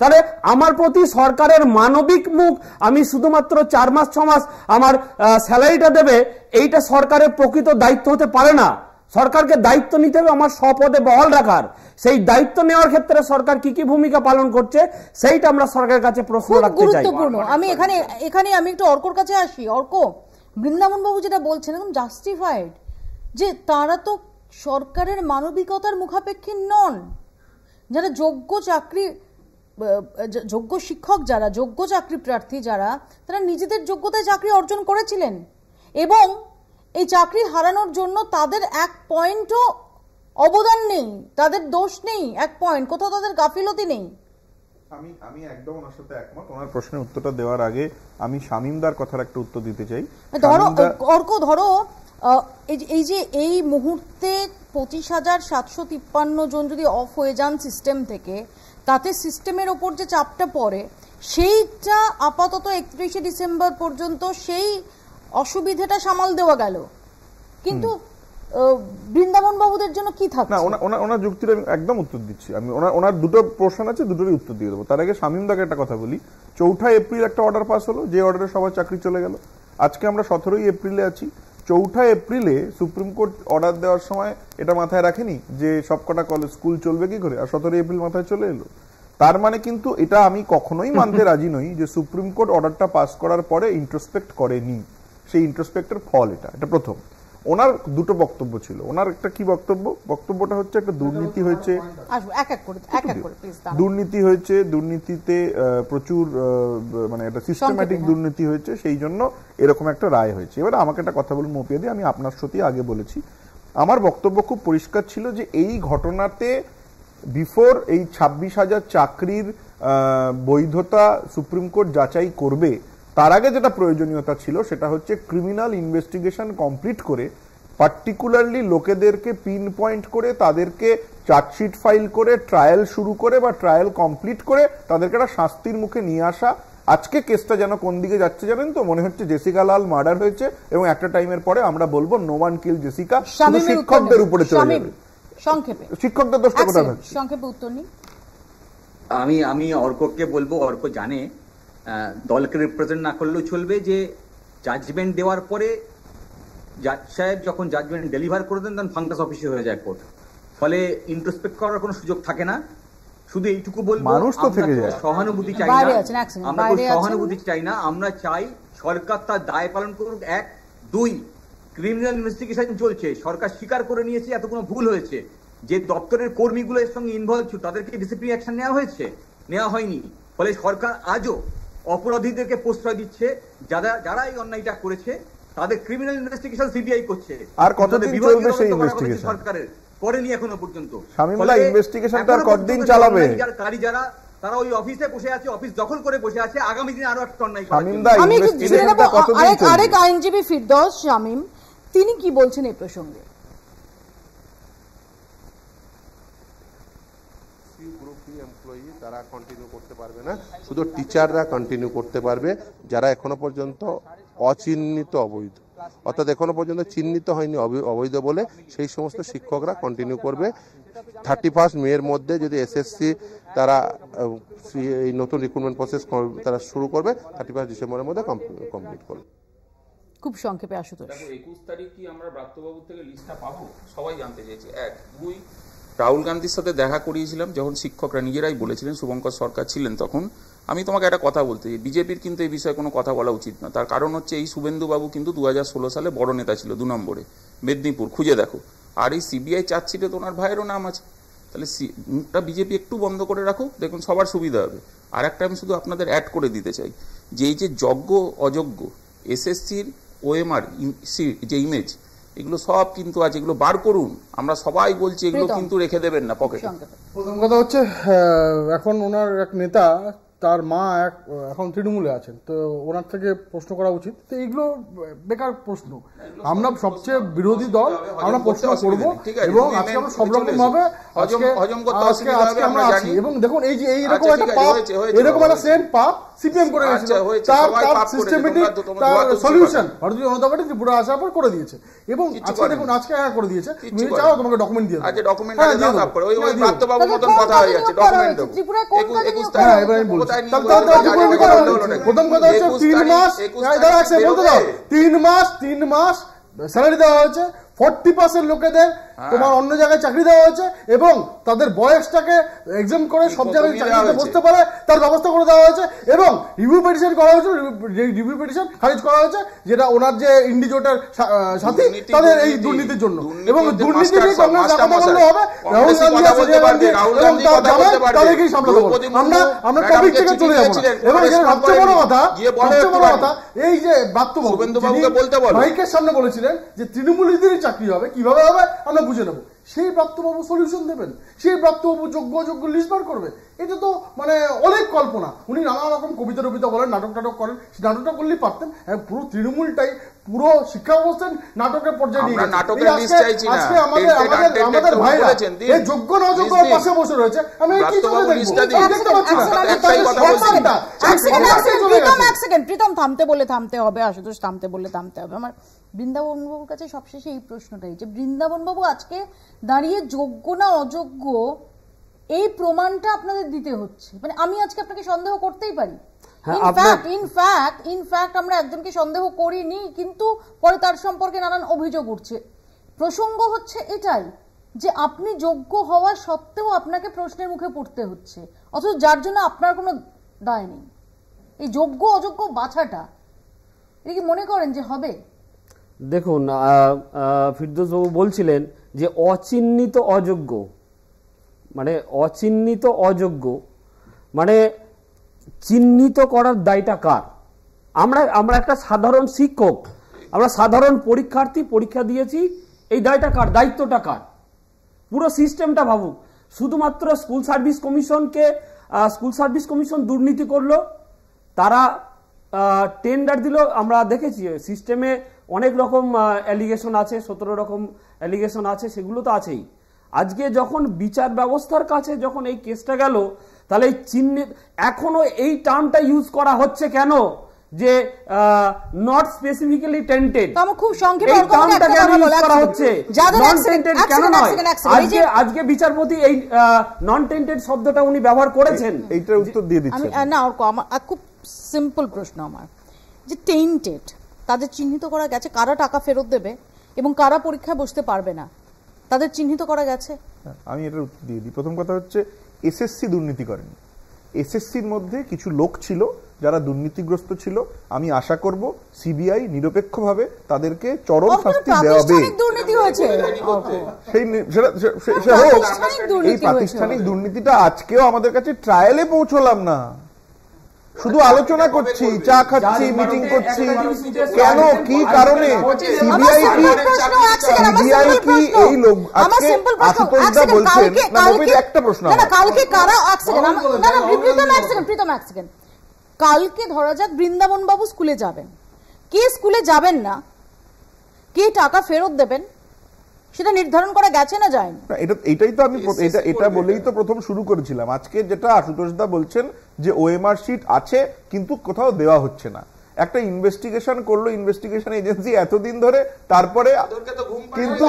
[SPEAKER 7] তাহলে আমার প্রতি সরকারের মানবিক মুখ, আমি শুধুমাত্র 4 মাস 6 মাস আমার স্যালারিটা দেবে, এইটা সরকারের প্রকৃত দায়িত্ব হতে পারে না। সরকারকে দায়িত্ব নিতে হবে আমার স্বপদে বহাল রাখার। সেই দায়িত্ব নেওয়ার ক্ষেত্রে সরকার কি কি ভূমিকা পালন করছে, সেইটা আমরা সরকারের কাছে প্রশ্ন রাখতে চাই।
[SPEAKER 1] গুরুত্বপূর্ণ। আমি এখানে আমি একটু অর্কর কাছে আসি। অর্ক, বৃন্দাবন বাবু যেটা বলছেন একদম জাস্টিফাইড, যে তারা তো সরকারের মানবিকতার মুখাপেক্ষী নন। যারা যোগ্য শিক্ষক, যারা যোগ্য চাকরি প্রার্থী, যারা তারা নিজেদের যোগ্যতায় চাকরি অর্জন করেছিলেন, এবং এই চাকরি হারানোর জন্য তাদের 1 পয়েন্টও অবদান নেই, তাদের দোষ নেই, 1 পয়েন্ট কোথাও তাদের গাফিলতি নেই।
[SPEAKER 8] আমি একদম ওনার সাথে একমত। ওনার প্রশ্নের উত্তরটা দেওয়ার আগে আমি শামীমদার কথার একটা উত্তর দিতে চাই।
[SPEAKER 1] ধরো এই যে এই মুহূর্তে 25,753 জন যদি অফ হয়ে যান সিস্টেম থেকে, তাতে সিস্টেমের ওপর যে চাপটা পড়ে সেইটা আপাতত 31শে ডিসেম্বর পর্যন্ত সেই অসুবিধাটা সামাল দেওয়া গেল, কিন্তু বৃন্দাবন বাবুদের জন্য কি থাকছে?
[SPEAKER 8] না, ওনার যুক্তির আমি একদম উত্তর দিচ্ছি। আমি ওনার দুটো প্রশ্ন আছে, দুটোরই উত্তর দিয়ে দেবো। তার আগে শামীমদাকে একটা কথা বলি। 4 এপ্রিল একটা অর্ডার পাস হলো, যে অর্ডারে সবার চাকরি চলে গেল। আজকে আমরা 17 এপ্রিলে আছি। 4 এপ্রিলে সুপ্রিম কোর্ট অর্ডার দেওয়ার সময় এটা মাথায় রাখেনি যে সবকটা কলেজ স্কুল চলবে কি করে, আর 17 এপ্রিল মাথায় চলে এলো। তার মানে কিন্তু এটা আমি কখনোই মানতে রাজি নই যে সুপ্রিম কোর্ট অর্ডারটা পাস করার পরে ইন্ট্রোস্পেক্ট করেনি। সেই ইন্ট্রোস্পেক্টের ফল এটা প্রথম। ওনার দুটো বক্তব্য ছিল। ওনার একটা কি বক্তব্যটা হচ্ছে একটা দুর্নীতি হয়েছে, দুর্নীতিতে প্রচুর মানে একটা সিস্টেম্যাটিক দুর্নীতি হয়েছে, সেই জন্য এরকম একটা রায় হয়েছে। এবার আমাকে একটা কথা বলুন মৌপিয়াদি, আমি আপনার সাথে আগে বলেছি, আমার বক্তব্য খুব পরিষ্কার ছিল যে এই ঘটনাতে বিফোর এই 26,000 চাকরির বৈধতা সুপ্রিম কোর্ট যাচাই করবে, তার আগে যেটা প্রয়োজনীয়তা ছিল সেটা হচ্ছে ক্রিমিনাল ইনভেস্টিগেশন কমপ্লিট করে পার্টিকুলারলি লোকেদেরকে পিন পয়েন্ট করে তাদেরকে চার্জশিট ফাইল করে ট্রায়াল শুরু করে বা ট্রায়াল কমপ্লিট করে তাদেরকে একটা শাস্তির মুখে নিয়ে আসা। আজকে কেসটা যেন কোন দিকে যাচ্ছে জানেন তো? মনে হচ্ছে জেসিকা লাল মার্ডার হয়েছে এবং একটা টাইমের পরে আমরা বলবো নো ওয়ান কিল জেসিকা, শিক্ষকদের উপরে চলে যাবে।
[SPEAKER 1] সংক্ষেপে
[SPEAKER 8] শিক্ষকদের দোষটা কোথায় থাকছে?
[SPEAKER 1] সংক্ষেপে উত্তর নিই।
[SPEAKER 9] আমি অর্ককে বলবো, অর্ক জানে দলকে রিপ্রেজেন্ট না করলেও চলবে, যে জাজমেন্ট দেওয়ার পরে জাজ সাহেব যখন জাজমেন্ট ডেলিভার করে দেন তখন ফাঙ্গাস অফিসে হয়ে যায় কোর্ট, ফলে ইন্ট্রোস্পেক্ট করার কোনো সুযোগ থাকে না। শুধু এইটুকু বলবো, সহানুভূতি চাই না, আমরা সহানুভূতি চাই না, আমরা চাই সরকার তার দায় পালন করুক। 1, 2 ক্রিমিনাল ইনভেস্টিগেশন চলছে, সরকার স্বীকার করে নিয়েছে এতগুলো ভুল হয়েছে, যে দপ্তরের কর্মীগুলো এর সঙ্গে ইনভলভ ছিল তাদেরকে ডিসিপ্লিনারি অ্যাকশন নেওয়া হয়েছে, নেওয়া হয়নি। ফলে সরকার আজও অপরাধীদেরকে প্রশ্রয় দিচ্ছে, যারা এই অন্যায়টা করেছে তাদের ক্রিমিনাল ইনভেস্টিগেশন সিবিআই করছে।
[SPEAKER 8] আর কতদিন চলবে সেই ইনভেস্টিগেশন?
[SPEAKER 9] সরকারের করেনি এখনো পর্যন্ত।
[SPEAKER 8] শামীমুল্লাহ ইনভেস্টিগেশনটা কতদিন চালাবে?
[SPEAKER 9] যারা তারা ওই অফিসে বসে আছে, অফিস দখল করে বসে আছে, আগামী দিনে আরো একটা অন্যায়
[SPEAKER 1] করবে। আরেক আইনজীবী ফিরদৌস শামীম, তিনি কি বলছেন এই প্রসঙ্গে?
[SPEAKER 12] তারা কন্টিনিউ করতে পারবে না, শুধু টিচাররা কন্টিনিউ করতে পারবে যারা এখনো পর্যন্ত অচিহ্নিত অবৈধ, অর্থাৎ এখনো পর্যন্ত চিহ্নিত হয়নি অবৈধ বলে সেই সমস্ত শিক্ষকরা কন্টিনিউ করবে। 31 মের মধ্যে যদি এসএসসি তারা এই নতুন রিক্রুটমেন্ট প্রসেস তারা শুরু করবে, 31 ডিসেম্বরের মধ্যে কমপ্লিট করবে।
[SPEAKER 1] খুব সংক্ষেপে আশুতোষ।
[SPEAKER 10] 21 তারিখ কি আমরা ব্রাত্যবাবুর থেকে লিস্টটা পাবো? সবাই জানতে চেয়েছে। 1, 2 রাহুল গান্ধীর সাথে দেখা করিয়েছিলাম যখন শিক্ষকরা নিজেরাই বলেছিলেন, শুভঙ্কর সরকার ছিলেন তখন। আমি তোমাকে একটা কথা বলতে চাই, বিজেপির কিন্তু এই বিষয়ে কোনো কথা বলা উচিত না। তার কারণ হচ্ছে এই শুভেন্দুবাবু কিন্তু 2016 সালে বড় নেতা ছিল, 2 নম্বরে মেদিনীপুর, খুঁজে দেখো। আর এই সিবিআই চার্জশিটে তো ওনার ভাইয়েরও নাম আছে। তাহলে মুখটা বিজেপি একটু বন্ধ করে রাখো, দেখুন সবার সুবিধা হবে। আর একটা আমি শুধু আপনাদের অ্যাড করে দিতে চাই, যে এই যে যোগ্য অযোগ্য এসএসসির ওএমআর যে ইমেজ, এগুলো সব কিন্তু আছে, এগুলো বার করুন। আমরা সবাই বলছি এগুলো কিন্তু রেখে দেবেন না পকেটে।
[SPEAKER 11] প্রথম কথা হচ্ছে, এখন ওনার এক নেতা, তার মা এখন তৃণমূলে আছেন, তো ওনার থেকে প্রশ্ন করা উচিত। তো এইগুলো বেকার প্রশ্ন। আমরা সবচেয়ে বিরোধী দল, আমরা প্রশ্ন করব এবং আজকে আমরা সব রকম ভাবে আজকে আমরা আছি। এবং দেখুন এই যে এইরকম একটা পাপ, এরকম একটা সেম পাপ সিপিএম করে গেছিল, তার সিস্টেমেটিক তার সলিউশন ভারতীয় জনতা পার্টি ত্রিপুরা আসার পর করে দিয়েছে। এবং আজকে দেখুন আজকে করে দিয়েছে, তুমি চাও তোমাকে ডকুমেন্ট দিয়ে
[SPEAKER 10] আচ্ছা ডকুমেন্ট দাও, তারপরে ওই ব্রাত্যবাবুর মতন কথা হয়ে যাচ্ছে, ডকুমেন্ট দেব।
[SPEAKER 1] ত্রিপুরা কোন কাজে
[SPEAKER 11] প্রথম কথা হচ্ছে 3 মাস স্যালারি দেওয়া হয়েছে, 40% লোকেদের তোমার অন্য জায়গায় চাকরি দেওয়া হয়েছে এবং তাদের বয়সটাকে এক্সাম করে সব জায়গায় চাকরিতে বসতে পারে তার ব্যবস্থা করে দেওয়া হয়েছে। এবং রিভিউ পিটিশন করা হয়েছে, রিভিউ পিটিশন খারিজ করা হয়েছে, যেটা ওনার যে ইন্ডিজোটের সাথী তাদের এই দুর্নীতির জন্য। এবং দুর্নীতি নিয়ে কংগ্রেস কথা বললে হবে, রাহুল গান্ধী আর সোনিয়া গান্ধী এবং তার জামাই তাদেরকেই সামলাতে হবে। আমরা টপিক থেকে চলে যাবো না। এবং এখানে সবচেয়ে বড় কথা, এই যে ব্রাত্যবাবু মাইকের সামনে বলেছিলেন যে তৃণমূলীদেরই চাকরি হবে, কিভাবে হবে আমরা বুঝে নেবো। সেই প্রাপ্তবাবু সলিউশন দেবেন, সেই প্রাপ্তবাবু যোগ্য অযোগ্য লিস্ট বার করবে। এটা তো মানে অনেক কল্পনা। উনি নানা রকম কবিতা টবিতা বলেন, নাটক টাটক করেন, সেই নাটকটা করলেই পারতেন। পুরো তৃণমূলটাই পুরো শিক্ষা ব্যবস্থায় নাটকের পর্যায়ে নিয়ে গেছে। আজকে আমাদের ভাইরা এই যোগ্য না অযোগ্য পাশে বসে রয়েছে, আমি কি চোখে দেখতে পাচ্ছি না।
[SPEAKER 1] প্রীতম থামতে বলে থামতে হবে, আশুতোষ থামতে বলে থামতে হবে। আমার বৃন্দাবন বাবুর কাছে সবশেষে এই প্রশ্নটাই, যে বৃন্দাবন বাবু আজকে দাঁড়িয়ে যোগ্য না অযোগ্য এই প্রমাণটা আপনাদের দিতে হচ্ছে। মানে আমি আজকে আপনাকে সন্দেহ করতেই পারি, ইনফ্যাক্ট আমরা একজনকে সন্দেহ করিনি, কিন্তু পরে তার সম্পর্কে নানান অভিযোগ উঠছে। প্রসঙ্গ হচ্ছে এটাই যে আপনি যোগ্য হওয়া সত্ত্বেও আপনাকে প্রশ্নের মুখে পড়তে হচ্ছে, অথচ যার জন্য আপনার কোনো দায় নেই। এই যোগ্য অযোগ্য বাছাটা এটা কি মনে করেন যে হবে?
[SPEAKER 7] দেখুন, ফিরদৌস বাবু বলছিলেন যে অচিহ্নিত অযোগ্য, মানে অচিহ্নিত অযোগ্য মানে চিহ্নিত করার দায়টা কার? আমরা একটা সাধারণ শিক্ষক, আমরা সাধারণ পরীক্ষার্থী, পরীক্ষা দিয়েছি, এই দায়টা কার? দায়িত্বটা কার? পুরো সিস্টেমটা ভাবুক। শুধুমাত্র স্কুল সার্ভিস কমিশন দুর্নীতি করলো, তারা টেন্ডার দিল। আমরা দেখেছি সিস্টেমে অনেক রকম অ্যালিগেশন আছে, 17 রকম অ্যালিগেশন আছে, সেগুলো তো আছেই। আজকে যখন বিচার ব্যবস্থার কাছে যখন এই কেসটা গেল, তাহলে এখনো এই টার্মটা ইউজ করা হচ্ছে কেন যে নট স্পেসিফিক্যালি টেন্টেড?
[SPEAKER 1] খুব সংক্ষেপে
[SPEAKER 7] করা হচ্ছে নন টেন্টেড কেন নয়? আজকে বিচারপতি এই নন টেন্টেড শব্দটা উনি ব্যবহার করেছেন,
[SPEAKER 8] এইটার উত্তর দিয়ে দিচ্ছি
[SPEAKER 1] না। আমার খুব সিম্পল প্রশ্ন আমার, যে টেন্টেড তাদের চিহ্নিত করা গেছে, কারা টাকা ফেরত দেবে এবং কারা পরীক্ষায় বসতে পারবে না, তাদের চিহ্নিত করা গেছে।
[SPEAKER 8] আমি এটার উত্তর দিয়ে দিই। প্রথম কথা হচ্ছে এসএসসি দুর্নীতি করেনি। এসএসসির মধ্যে কিছু লোক ছিল যারা দুর্নীতিগ্রস্ত ছিল। আমি আশা করব সিবিআই নিরপেক্ষভাবে তাদেরকে চরম শাস্তি দেওয়া হবে। এই প্রাতিষ্ঠানিক দুর্নীতিটা আজকেও আমাদের কাছে ট্রায়ালে পৌঁছলাম না, শুধু আলোচনা করছি, চা খাচ্ছি, মিটিং করছি। কেন, কি কারণে? সিবিআই কি এই লোক আজকে আশুতোষদা বলছেন না? একটা প্রশ্ন,
[SPEAKER 1] কালকে কারা, কালকে ধরা যাক বৃন্দাবন বাবু স্কুলে যাবেন, কে স্কুলে যাবেন না, কে টাকা ফেরত দেবেন, সেটা নির্ধারণ করা গেছে না যায়নি?
[SPEAKER 8] এটাই তো আমি এটা বলেই তো প্রথম শুরু করেছিলাম। আজকে যেটা আশুতোষদা বলছেন যে ওএমআর শিট আছে কিন্তু কোথাও দেওয়া হচ্ছে না। একটা ইনভেস্টিগেশন করলো ইনভেস্টিগেশন এজেন্সি এতদিন ধরে, তারপরে কিন্তু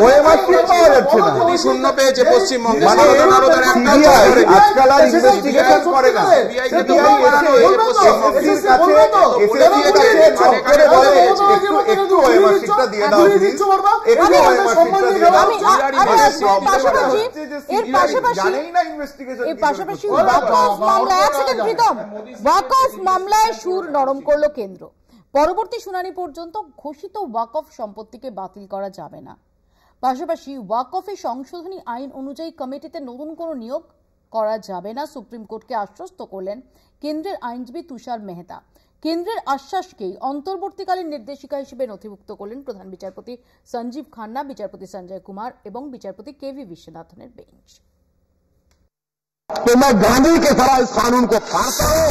[SPEAKER 8] ওএমআর শিট পাওয়া যাচ্ছে না।
[SPEAKER 10] শূন্য পেয়েছে পশ্চিমবঙ্গে।
[SPEAKER 8] মানে সিবিআই আজকাল আর ইনভেস্টিগেশন করে না। সিবিআই এসএসসির কাছে নক করে বলে একটু ওএমআর শিটটা দিয়ে দাও প্লিজ, একটু ওএমআর শিটটা দিয়ে দাও।
[SPEAKER 1] এর পাশাপাশি ওয়াকফ মামলায় সুর নরম করলো কেন্দ্র। পরবর্তী শুনানি পর্যন্ত ঘোষিত ওয়াকফ সম্পত্তিকে বাতিল করা যাবে না। পাশাপাশি ওয়াকফে সংশোধনী আইন অনুযায়ী কমিটিতে নতুন কোনো নিয়োগ করা যাবে না, সুপ্রিম কোর্টকে আশ্বস্ত করলেন কেন্দ্রের আইনজীবী তুষার মেহতা। কেন্দ্রের আশ্বাসকেই অন্তর্বর্তীকালীন নির্দেশিকা হিসেবে নথিভুক্ত করলেন প্রধান বিচারপতি সঞ্জীব খান্না, বিচারপতি সঞ্জয় কুমার এবং বিচারপতি কেভি বিশ্বনাথনের বেঞ্চ।
[SPEAKER 13] तो मैं गांधी के तरह इस कानून को फाड़ता हूं।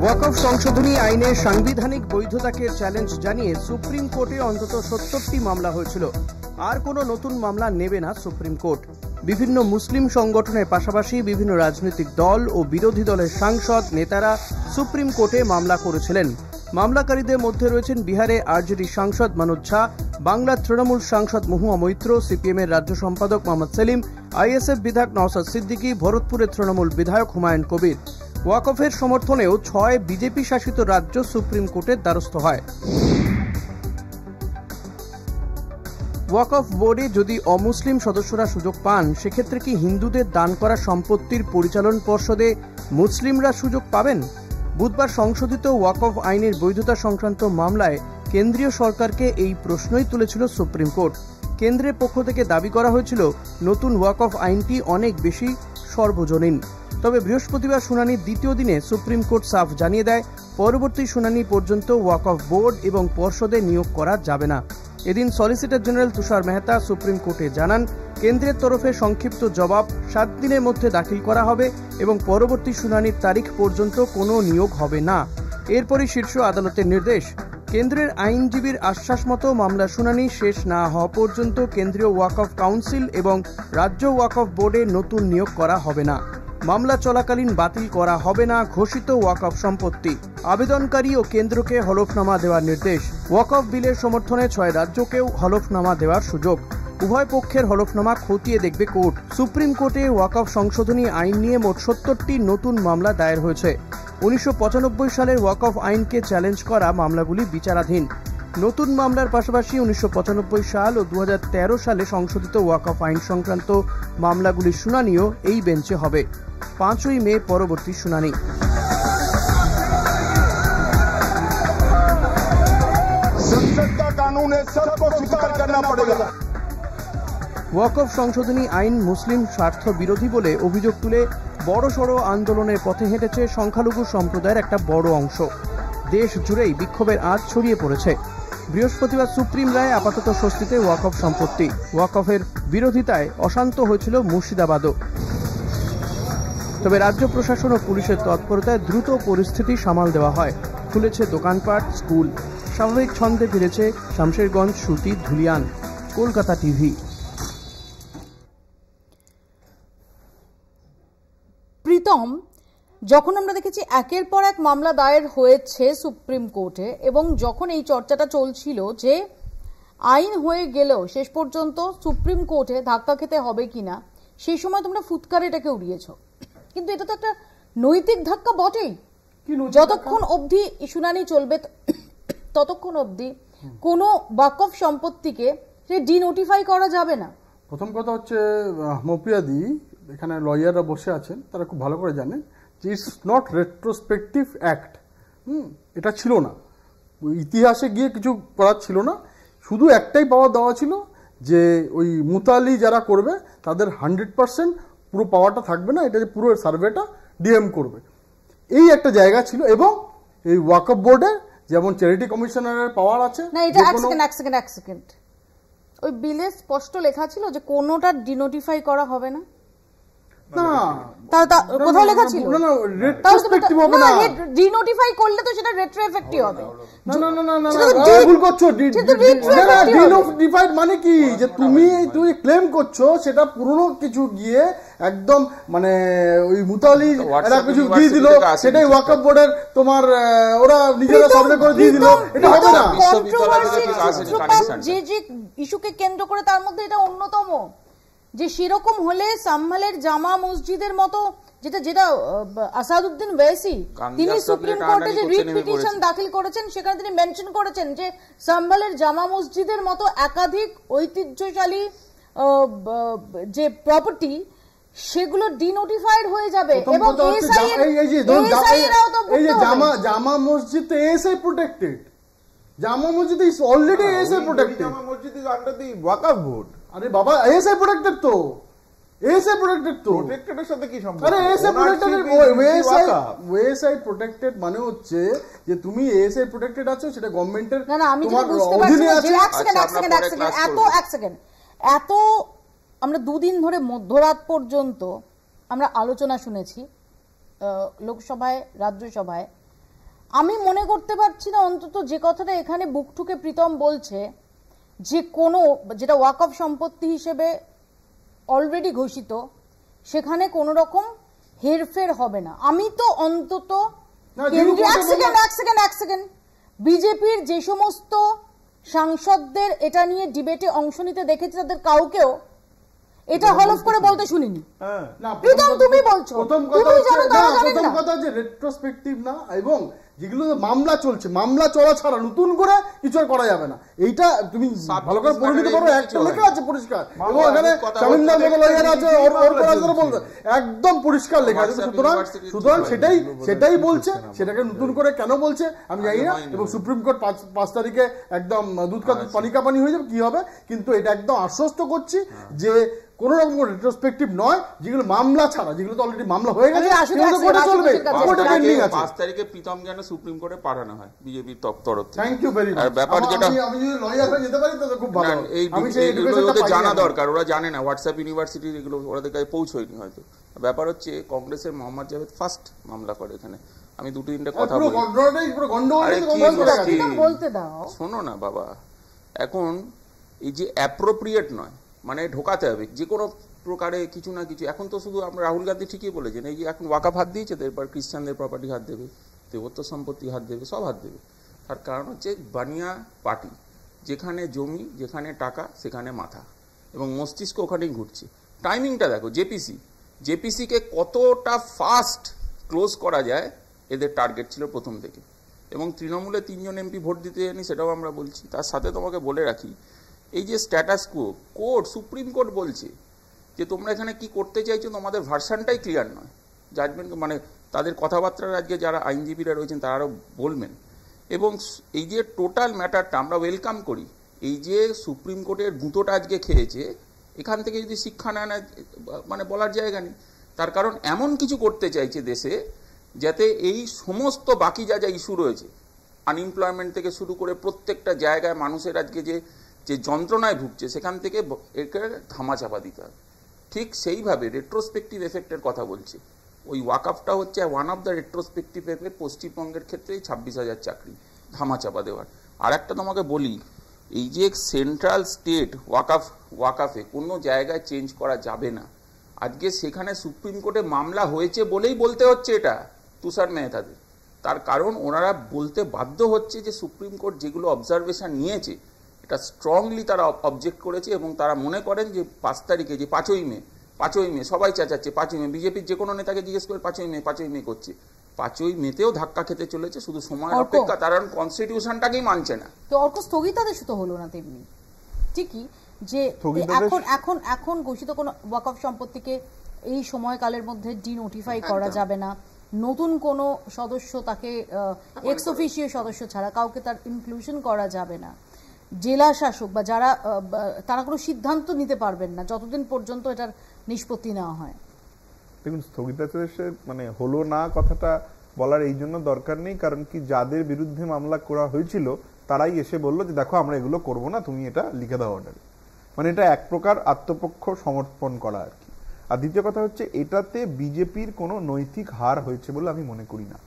[SPEAKER 2] ওয়াকফ সংশোধনী আইনের সাংবিধানিক বৈধতাকে চ্যালেঞ্জ জানিয়ে সুপ্রিম কোর্টে অন্তত 70টি মামলা হয়েছিল। আর কোনো নতুন মামলা নেবে না সুপ্রিম কোর্ট। বিভিন্ন মুসলিম সংগঠনের পাশাপাশি বিভিন্ন রাজনৈতিক দল ও বিরোধী দলের সাংসদ নেতারা সুপ্রিম কোর্টে মামলা করেছিলেন। মামলাকারীদের মধ্যে রয়েছেন বিহারে আরজেডি সাংসদ মনোজ ঝা, বাংলার তৃণমূল সাংসদ মহুয়া মৈত্র, সিপিএমের রাজ্য সম্পাদক মোহাম্মদ সেলিম, আইএসএফ বিধায়ক নওশাদ সিদ্দিকী, ভরতপুরের তৃণমূল বিধায়ক হুমায়ুন কবির। ওয়াকফের সমর্থনেও 6 বিজেপি শাসিত রাজ্য সুপ্রিম কোর্টের দ্বারস্থ হয়। ওয়াকফ বোর্ডে যদি অমুসলিম সদস্যরা সুযোগ পান, সেক্ষেত্রে কি হিন্দুদের দান করা সম্পত্তির পরিচালন পর্ষদে মুসলিমরা সুযোগ পাবেন? বুধবার সংশোধিত ওয়াকফ আইনের বৈধতা সংক্রান্ত মামলায় কেন্দ্রীয় সরকারকে এই প্রশ্নই তুলেছিল সুপ্রিম কোর্ট। কেন্দ্রের পক্ষ থেকে দাবি করা হয়েছিল নতুন ওয়াকফ আইনটি অনেক বেশি সর্বজনীন। তবে বৃহস্পতিবার শুনানির দ্বিতীয় দিনে সুপ্রিম কোর্ট সাফ জানিয়ে দেয়, পরবর্তী শুনানি পর্যন্ত ওয়াকফ বোর্ড এবং পর্ষদে নিয়োগ করা যাবে না। এদিন সলিসিটর জেনারেল তুষার মেহতা সুপ্রিম কোর্টে জানান, কেন্দ্রের তরফে সংক্ষিপ্ত জবাব 7 দিনের মধ্যে দাখিল করা হবে এবং পরবর্তী শুনানির তারিখ পর্যন্ত কোনো নিয়োগ হবে না। এরপরই শীর্ষ আদালতের নির্দেশ, কেন্দ্রের আইনজীবীর আশ্বাস মতো মামলা শুনানি শেষ না হওয়া পর্যন্ত কেন্দ্রীয় ওয়াকফ কাউন্সিল এবং রাজ্য ওয়াকফ বোর্ডে নতুন নিয়োগ করা হবে না। মামলা চলাকালীন বাতিল করা হবে না ঘোষিত ওয়াকফ সম্পত্তি। আবেদনকারী ও কেন্দ্রকে হলফনামা দেওয়ার নির্দেশ। ওয়াকফ বিলের সমর্থনে 6 রাজ্যকেও হলফনামা দেওয়ার সুযোগ। উভয় পক্ষের হলফনামা খতিয়ে দেখবে কোর্ট। সুপ্রিম কোর্টে ওয়াকফ সংশোধনী আইন নিয়ে মোট 70টি নতুন মামলা দায়ের হয়েছে। 1995 সালের ওয়াকফ আইনকে চ্যালেঞ্জ করা মামলাগুলি বিচারাধীন। নতুন মামলার পাশাপাশি 1995 সাল ও 2013 সালে সংশোধিত ওয়াকফ আইন সংক্রান্ত মামলাগুলির শুনানিও এই বেঞ্চে হবে। 5ই মে পরবর্তী শুনানি।
[SPEAKER 13] संसद का कानून है, सबको स्वीकार करना पड़ेगा।
[SPEAKER 2] ওয়াকফ সংশোধনী আইন মুসলিম স্বার্থ বিরোধী বলে অভিযোগ তুলে বড়সড় আন্দোলনের পথে হেঁটেছে সংখ্যালঘু সম্প্রদায়ের একটা বড় অংশ। দেশ জুড়েই বিক্ষোভের আঁচ ছড়িয়ে পড়েছে। বৃহস্পতিবার সুপ্রিম রায় আপাতত স্বস্তিতে ওয়াকফ সম্পত্তি। ওয়াকফের বিরোধিতায় অশান্ত হয়েছিল মুর্শিদাবাদও। তবে রাজ্য প্রশাসন ও পুলিশের তৎপরতায় দ্রুত পরিস্থিতি সামাল দেওয়া হয়। খুলেছে দোকানপাট, স্কুল। স্বাভাবিক ছন্দে ফিরেছে শামশেরগঞ্জ, সুতি, ধুলিয়ান। কলকাতা টিভি।
[SPEAKER 1] প্রীতম, যখন আমরা দেখেছি একের পর এক মামলা দায়ের হয়েছে সুপ্রিম কোর্টে এবং যখন এই চর্চাটা চলছিল যে আইন হয়ে গেলেও শেষ পর্যন্ত সুপ্রিম কোর্টে ধাক্কা খেতে হবে কিনা, সেই সময় তোমরা ফুৎকারে এটাকে উড়িয়েছ, কিন্তু এটা তো একটা নৈতিক ধাক্কা বটেই। যতক্ষণ অবধি শুনানি চলবে ততক্ষণ অবধি কোনো ওয়াকফ সম্পত্তিকে ডিনোটিফাই করা যাবে না।
[SPEAKER 11] প্রথম কথা হচ্ছে মপিয়াদি, এখানে লয়াররা বসে আছেন, তারা খুব ভালো করে জানেন যে ইটস নট রেট্রোস্পেক্টিভ অ্যাক্ট। এটা ছিল না, ইতিহাসে গিয়ে কিছু করার ছিল না, শুধু একটাই পাওয়ার দেওয়া ছিল যে ওই মুতালি যারা করবে তাদের 100% পুরো পাওয়ারটা থাকবে না, এটা যে পুরো সার্ভেটা ডিএম করবে, এই একটা জায়গা ছিল। এবং এই ওয়াকফ বোর্ডে যেমন চ্যারিটি কমিশনারের পাওয়ার আছে
[SPEAKER 1] না, এটা এক সেকেন্ড ওই বিলে স্পষ্ট লেখা ছিল যে কোনোটা ডিনোটিফাই করা হবে না। না, কোথাও লেখা ছিল
[SPEAKER 11] না, রেট্রোস্পেক্টিভ হবে না,
[SPEAKER 1] ডিনোটিফাই করলে তো সেটা রেট্রোএফেক্টিভ হবে।
[SPEAKER 11] না না না না না, ভুল করছো। ডিনোটিফাইড মানে কি, যে তুমি ক্লেম করছো সেটা পুরনো কিছু গিয়ে একদম মানে ওই মুতালি এরা কিছু দিয়ে দিল, সেটাই ওয়াকফ বোর্ডের তোমার ওরা নিজেরা সার্ভে করে দিয়ে দিল, এটা হবে না।
[SPEAKER 1] যে যে ইস্যুকে কেন্দ্র করে তার মধ্যে এটা অন্যতম, যে সেরকম হলে সাম্মালের জামা মসজিদের মতো, যেটা আসাদুদ্দিন ওয়েসি তিনি সুপ্রিম কোর্টে যে রিট পিটিশন দাখিল করেছেন সেখানে তিনি মেনশন করেছেন যে সাম্মালের জামা মসজিদের মতো একাধিক ঐতিহ্যশালী যে প্রপার্টি সেগুলো ডিনোটিফাইড হয়ে যাবে। এবং
[SPEAKER 11] এই যে জামা মসজিদ তো এসআই প্রোটেক্টেড, জামা মসজিদ ইজ অলরেডি এসআই প্রোটেক্টেড,
[SPEAKER 8] জামা মসজিদ is under the Waqf board.
[SPEAKER 11] আরে বাবা, এসআই প্রোটেক্টেড তো, এসআই প্রোটেক্টেড তো,
[SPEAKER 8] প্রোটেক্টেডের সাথে কি সম্পর্ক?
[SPEAKER 11] আরে এসআই প্রোটেক্টেড, এসআই প্রোটেক্টেড মানে হচ্ছে যে তুমি এসআই প্রোটেক্টেড আছো, সেটা গভর্নমেন্টের তোমার অধীনে আছে।
[SPEAKER 1] এক সেকেন্ড এত আমরা দুদিন ধরে মধ্যরাত পর্যন্ত আমরা আলোচনা শুনেছি লোকসভায়, রাজ্যসভায়। আমি মনে করতে পারছি না অন্তত যে কথাটা এখানে বুক ঠুকে প্রীতম বলছে, যে কোনো যেটা ওয়াকফ সম্পত্তি হিসেবে অলরেডি ঘোষিত সেখানে কোনো রকম হেরফের হবে না। আমি তো অন্তত এক সেকেন্ড বিজেপির যে সমস্ত সাংসদদের এটা নিয়ে ডিবেটে অংশ নিতে দেখেছি তাদের কাউকেও এটা হলফ করে বলতে শুনিনি। তুমি বলছো
[SPEAKER 11] প্রথম কথা হচ্ছে রেট্রোস্পেক্টিভ না, এবং যেগুলো মামলা চলছে, মামলা চলা ছাড়া নতুন করে কিছু আর করা যাবে না। এইটা তুমি ভালো করে পড়ে নিতে পারো, একটা লেখা আছে পরিষ্কার, এবং এখানে তামিলনাড়ু মতো লয়ার আছে, একদম পরিষ্কার লেখা আছে। সুতরাং সেটাই বলছে, সেটাকে নতুন করে কেন বলছে আমি জানি না। এবং সুপ্রিম কোর্ট 5 তারিখে একদম দুধ কা দুধ পানি কা পানি হয়ে যাবে, কি হবে। কিন্তু এটা একদম আশ্বস্ত করছি যে কোন রকম রেট্রোস্পেক্টিভ নয়, যেগুলো মামলা ছাড়া, যেগুলো তো অলরেডি মামলা হয়ে গেছে সেগুলো কোর্টে চলবে, কোর্টে পেন্ডিং আছে।
[SPEAKER 10] 5 তারিখে প্রীতম যেন সুপ্রিম কোর্টে পাঠানো হয় বিজেপির তরফ থেকে।
[SPEAKER 11] Thank you very much.
[SPEAKER 10] আর ব্যাপার যেটা
[SPEAKER 11] আমি যদি লয়ার হয়ে যেতে পারি তো খুব ভালো।
[SPEAKER 10] ওদের জানা দরকার, ওরা জানে না, হোয়াটসঅ্যাপ ইউনিভার্সিটির এগুলো ওদের কাছে পৌঁছয়নি হয়তো। ব্যাপার হচ্ছে কংগ্রেসের মোহাম্মদ জাভেদ ফার্স্ট মামলা করে এখানে। আমি দুটো তিনটে কথা বলি,
[SPEAKER 1] বলতে দাও,
[SPEAKER 10] শোনো না বাবা। এখন এই যে অ্যাপ্রোপ্রিয়েট নয়, মানে ঢোকাতে হবে যে কোনো প্রকারে কিছু না কিছু। এখন তো শুধু আমরা রাহুল গান্ধী ঠিকই বলেছেন, এই যে এখন ওয়াকাফ হাত দিয়েছে, তো এরপর খ্রিস্টানদের প্রপার্টি হাত দেবে, দেবত্ব সম্পত্তি হাত দেবে, সব হাত দেবে। তার কারণ হচ্ছে বানিয়া পার্টি, যেখানে জমি, যেখানে টাকা, সেখানে মাথা, এবং মস্তিষ্ক ওখানেই ঘুরছে। টাইমিংটা দেখো, জেপিসিকে কতটা ফাস্ট ক্লোজ করা যায় এদের টার্গেট ছিল প্রথম থেকে। এবং তৃণমূলে 3 জন এমপি ভোট দিতে জানি, সেটাও আমরা বলছি। তার সাথে তোমাকে বলে রাখি, এই যে স্ট্যাটাস কো, কোর্ট, সুপ্রিম কোর্ট বলছে যে তোমরা এখানে কি করতে চাইছো, তোমাদের ভার্সানটাই ক্লিয়ার নয়। জাজমেন্ট মানে তাদের কথাবার্তার আজকে যারা আইনজীবীরা রয়েছেন তারা আরও বলবেন। এবং এই যে টোটাল ম্যাটারটা আমরা ওয়েলকাম করি, এই যে সুপ্রিম কোর্টের গুঁতোটা আজকে খেয়েছে, এখান থেকে যদি শিক্ষা না নেয় মানে বলার জায়গা নেই। তার কারণ এমন কিছু করতে চাইছে দেশে, যাতে এই সমস্ত বাকি যা যা ইস্যু রয়েছে, আনএমপ্লয়মেন্ট থেকে শুরু করে প্রত্যেকটা জায়গায় মানুষের আজকে যে যন্ত্রণায় ভুগছে, সেখান থেকে একে ধামাচাপা দিতে হবে। ঠিক সেইভাবে রেট্রোস্পেক্টিভ এফেক্টের কথা বলছে। ওই ওয়াকআপটা হচ্ছে one of the retrospective effect পশ্চিমবঙ্গের ক্ষেত্রে 26,000 চাকরি ধামাচাপা দেওয়ার। আর একটা তোমাকে বলি, এই যে সেন্ট্রাল স্টেট ওয়াকআফে কোনো জায়গায় চেঞ্জ করা যাবে না, আজকে সেখানে সুপ্রিম কোর্টে মামলা হয়েছে বলেই বলতে হচ্ছে এটা তুষার মেহতাদের। তার কারণ ওনারা বলতে বাধ্য হচ্ছে যে সুপ্রিম কোর্ট যেগুলো অবজারভেশন নিয়েছে, এটা স্ট্রংলি তারা অবজেক্ট করেছে। এবং তারা মনে করেন যে 5 তারিখে, যে 5ই মে সবাই চাচাচ্ছে 5ই মে, বিজেপির যে কোনো নেতাকে জিজ্ঞেস করে 5ই মে করছে, 5ই মেতেও ধাক্কা খেতে চলেছে, শুধু সময়ের অপেক্ষা। তারা কনস্টিটিউশনটাকেই মানছে না।
[SPEAKER 1] তো অর্ক স্থগিতাদেশ তো হলো না তেমনি, ঠিকই যে এখন ঘোষিত কোন ওয়াকফ সম্পত্তিকে এই সময়কালের মধ্যে ডিনোটিফাই করা যাবে না, নতুন কোন সদস্য, তাকে এক্স অফিসিও সদস্য ছাড়া কাউকে তার ইনক্লুশন করা যাবে না। জেলা শাসক বা যারা, তারা কোনো সিদ্ধান্ত নিতে পারবেন না যতদিন পর্যন্ত এটার নিষ্পত্তি নেওয়া হয়।
[SPEAKER 8] দেখুন, স্থগিতাদেশে মানে হলো না কথাটা বলার এই জন্য দরকার নেই, কারণ কি যাদের বিরুদ্ধে মামলা করা হয়েছিল তারাই এসে বললো যে দেখো আমরা এগুলো করবো না, তুমি এটা লিখে দাও অর্ডারে। মানে এটা এক প্রকার আত্মপক্ষ সমর্পণ করা আর কি। আর দ্বিতীয় কথা হচ্ছে, এটাতে বিজেপির কোনো নৈতিক হার হয়েছে বলে আমি মনে করি না।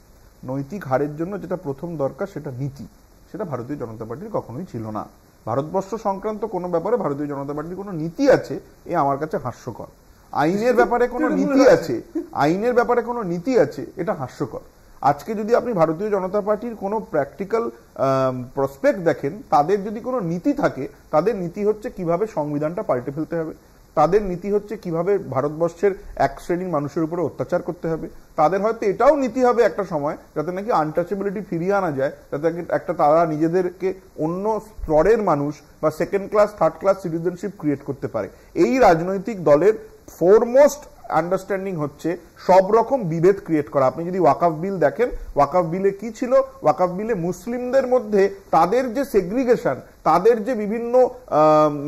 [SPEAKER 8] নৈতিক হারের জন্য যেটা প্রথম দরকার সেটা নীতি, সেটা ভারতীয় জনতা পার্টির কখনোই ছিল না। ভারতবর্ষ সংক্রান্ত কোনো ব্যাপারে ভারতীয় জনতা পার্টির কোনো নীতি আছে, এ আমার কাছে হাস্যকর। আইনের ব্যাপারে কোনো নীতি আছে, এটা হাস্যকর। আজকে যদি আপনি ভারতীয় জনতা পার্টির কোনো প্র্যাকটিক্যাল প্রসপেক্ট দেখেন, তাদের যদি কোনো নীতি থাকে, তাদের নীতি হচ্ছে কিভাবে সংবিধানটা পাল্টে ফেলতে হবে, তাদের নীতি হচ্ছে কিভাবে ভারতবর্ষের এক শ্রেণীর মানুষের উপরে অত্যাচার করতে হবে, তাদের হয়তো এটাও নীতি হবে একটা সময় যাতে নাকি আনটাচেবিলিটি ফিরিয়ে আনা যায়, যাতে একটা তারা নিজেদেরকে অন্য স্তরের মানুষ বা second class third class citizenship create করতে পারে। এই রাজনৈতিক দলের ফোরমোস্ট আন্ডারস্ট্যান্ডিং হচ্ছে সব রকম বিভেদ ক্রিয়েট করা। আপনি যদি ওয়াকফ বিল দেখেন, ওয়াকফ বিলে কি ছিল? ওয়াকফ বিলে মুসলিমদের মধ্যে তাদের যে সেগ্রিগেশন, তাদের যে বিভিন্ন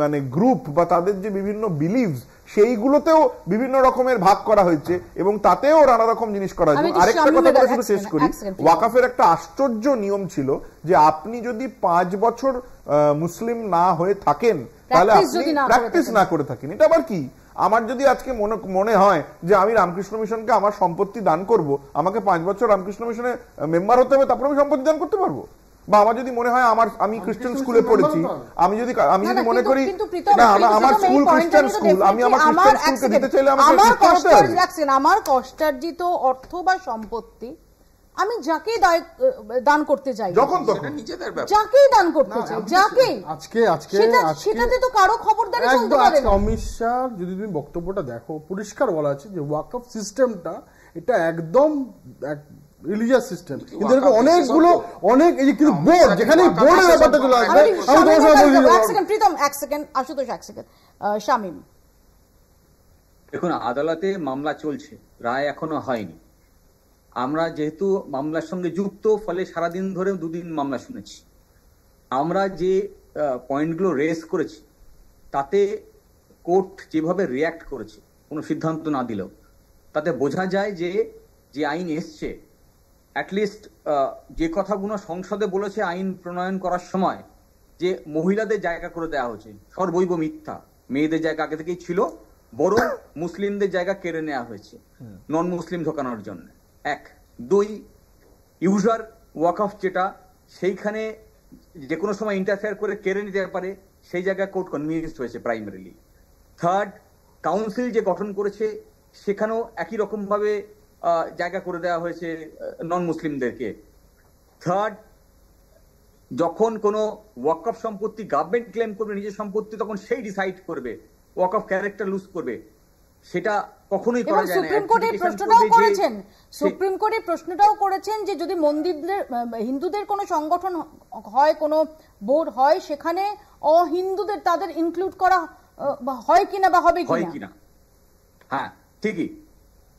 [SPEAKER 8] মানে গ্রুপ বা তাদের যে বিভিন্ন বিলিভস, সেইগুলোতেও বিভিন্ন রকমের ভাগ করা হয়েছে এবং তাতেও নানা রকম জিনিস করা হয়েছে। আরেকটা কথা বলে শুধু শেষ করি, ওয়াকফের একটা আশ্চর্য নিয়ম ছিল যে আপনি যদি 5 বছর মুসলিম না হয়ে থাকেন, তাহলে আপনি প্র্যাকটিস না করে থাকেন। এটা আবার কি? আমার যদি আজকে মনে হয় যে আমি রামকৃষ্ণ মিশনকে আমার সম্পত্তি দান করব, আমাকে 5 বছর রামকৃষ্ণ মিশনে মেম্বার হতে হবে, তারপর আমি সম্পত্তি দান করতে পারবো? বা আমার যদি মনে হয় আমি খ্রিস্টান স্কুলে পড়েছি, আমি যদি মনে করি না আমার স্কুল খ্রিস্টান স্কুল, আমি আমার খ্রিস্টান স্কুলকে দিতে চাইলে
[SPEAKER 1] আমার কষ্টার্জিত অর্থ বা সম্পত্তি আমি যাকেই দান করতে চাই, যাকেই দান করতে চাই, যাকেই, সেটাতে তো কারো খবরদারি চলতে পারে না।
[SPEAKER 11] অমিত শাহ যদি তুমি বক্তব্যটা দেখো, পরিষ্কার বলা আছে যে ওয়াকফ সিস্টেমটা এটা একদম রিলিজিয়াস সিস্টেম, কিন্তু এরকম অনেকগুলো এই যে কিন্তু বোর্ড, যেখানে বোর্ডের ব্যাপারটা চলে আসবে।
[SPEAKER 1] প্রীতম এক সেকেন্ড, আশুতোষ এক সেকেন্ড, শামীম।
[SPEAKER 9] দেখুন, আদালতে মামলা চলছে, রায় এখনো হয়নি। আমরা যেহেতু মামলার সঙ্গে যুক্ত, ফলে সারাদিন ধরে 2 দিন মামলা শুনেছি। আমরা যে পয়েন্টগুলো রেজ করেছি তাতে কোর্ট যেভাবে রিয়াক্ট করেছে, কোনো সিদ্ধান্ত না দিলেও, তাতে বোঝা যায় যে আইন এসছে অ্যাটলিস্ট যে কথাগুলো সংসদে বলেছে আইন প্রণয়ন করার সময়, যে মহিলাদের জায়গা করে দেওয়া হয়েছে, সর্বৈব মিথ্যা। মেয়েদের জায়গা আগে থেকেই ছিল, বরং মুসলিমদের জায়গা কেড়ে নেওয়া হয়েছে নন মুসলিম ঢোকানোর জন্য। 1, 2 ইউজার ওয়াকফ যেটা, সেইখানে যে কোনো সময় ইন্টারফেয়ার করে কেড়ে নিতে পারে, সেই জায়গায় কোর্ট কনভিনিয়েন্সড হয়েছে প্রাইমারিলি। 3, কাউন্সিল যে গঠন করেছে সেখানেও একই রকম ভাবে জায়গা করে দেওয়া হয়েছে নন মুসলিমদেরকে। 3, যখন কোনো ওয়াকফ সম্পত্তি গভর্নমেন্ট ক্লেম করবে নিজের সম্পত্তি, তখন সেই ডিসাইড করবে ওয়াকফ ক্যারেক্টার লুজ করবে, সেটা কখনোই করা যায় না।
[SPEAKER 1] সুপ্রিম কোর্টে প্রশ্নটাও করেছেন যে যদি মন্দিরদের, হিন্দুদের কোনো সংগঠন হয়, কোনো বোর্ড হয়, সেখানে অহিন্দুদের তাদের ইনক্লুড করা হয় কিনা বা হবে কিনা।
[SPEAKER 9] হ্যাঁ, ঠিকই,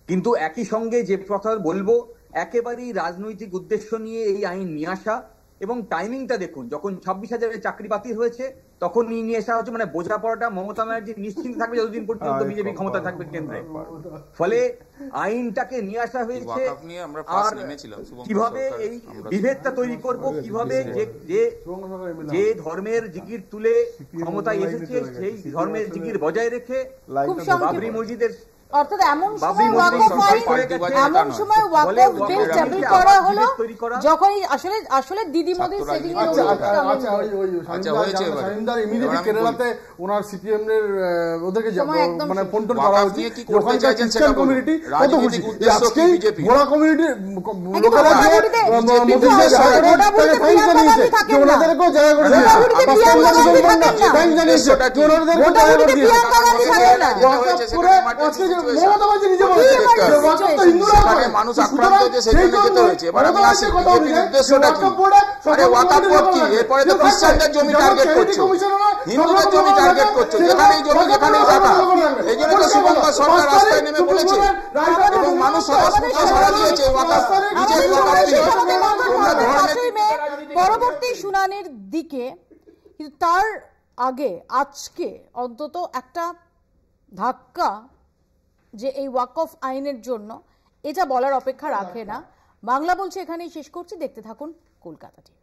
[SPEAKER 9] কিন্তু একই সঙ্গে যে কথা বলবো, একেবারেই রাজনৈতিক উদ্দেশ্য নিয়ে এই আইন নিয়ে আসা, এবং টাইমিংটা দেখুন, যখন 26,000 চাকরি বাতিল হয়েছে তখন নিয়ে আসা হচ্ছে, মানে বোঝাপড়াটা মমতা ব্যানার্জি নিশ্চিন্ত থাকবে যতদিন পর্যন্ত বিজেপি ক্ষমতা থাকবে কেন্দ্রে। ফলে আইনটাকে নিয়ে আসা হয়েছে, আর কিভাবে এই বিভেদটা তৈরি করব, কিভাবে যে ধর্মের জিগির তুলে ক্ষমতায় এসেছে সেই ধর্মের জিগির বজায় রেখে বাবরি মসজিদের,
[SPEAKER 1] অর্থাৎ এমন সময় ওয়াকফ বিল টেবল করা হলো যখন আসলে দিদি মোদি সেটিং এর
[SPEAKER 11] কেরালাতে ওনার সিপিএম এর ওদেরকে মানে ফোন করা হচ্ছে, ওখানকার খ্রিস্টান কমিউনিটি কত খুশি, আজকে গোড়া কমিউনিটি ওনাদেরকেও জায়গা করে দিয়েছে।
[SPEAKER 14] মানুষ আক্রান্ত হয়েছে, সেখানে যেতে হয়েছে। এবার আমি আসি, বিজেপির উদ্দেশ্যটা কি? আরে ওয়াকফ বোর্ড কি? এরপরে তো খ্রিস্টানদের জমি টার্গেট করছো, হিন্দুদের জমি টার্গেট করছো, যেখানেই জমি যেখানেই জায়গা। এই জন্য তো শুভঙ্কর সরকার রাস্তায় নেমে পড়েছে এবং মানুষ স্বতঃস্ফূর্ত সাড়া দিয়েছে ওয়াকফ, নিজের ওয়াকফ নিয়ে।
[SPEAKER 1] পরবর্তী শুনানির দিকে, কিন্তু তার আগে আজকে অন্তত একটা ধাক্কা যে এই ওয়াকফ আইনের জন্য, এটা বলার অপেক্ষা রাখে না। বাংলা বলছে এখানেই শেষ করছি। দেখতে থাকুন কলকাতা টিভি।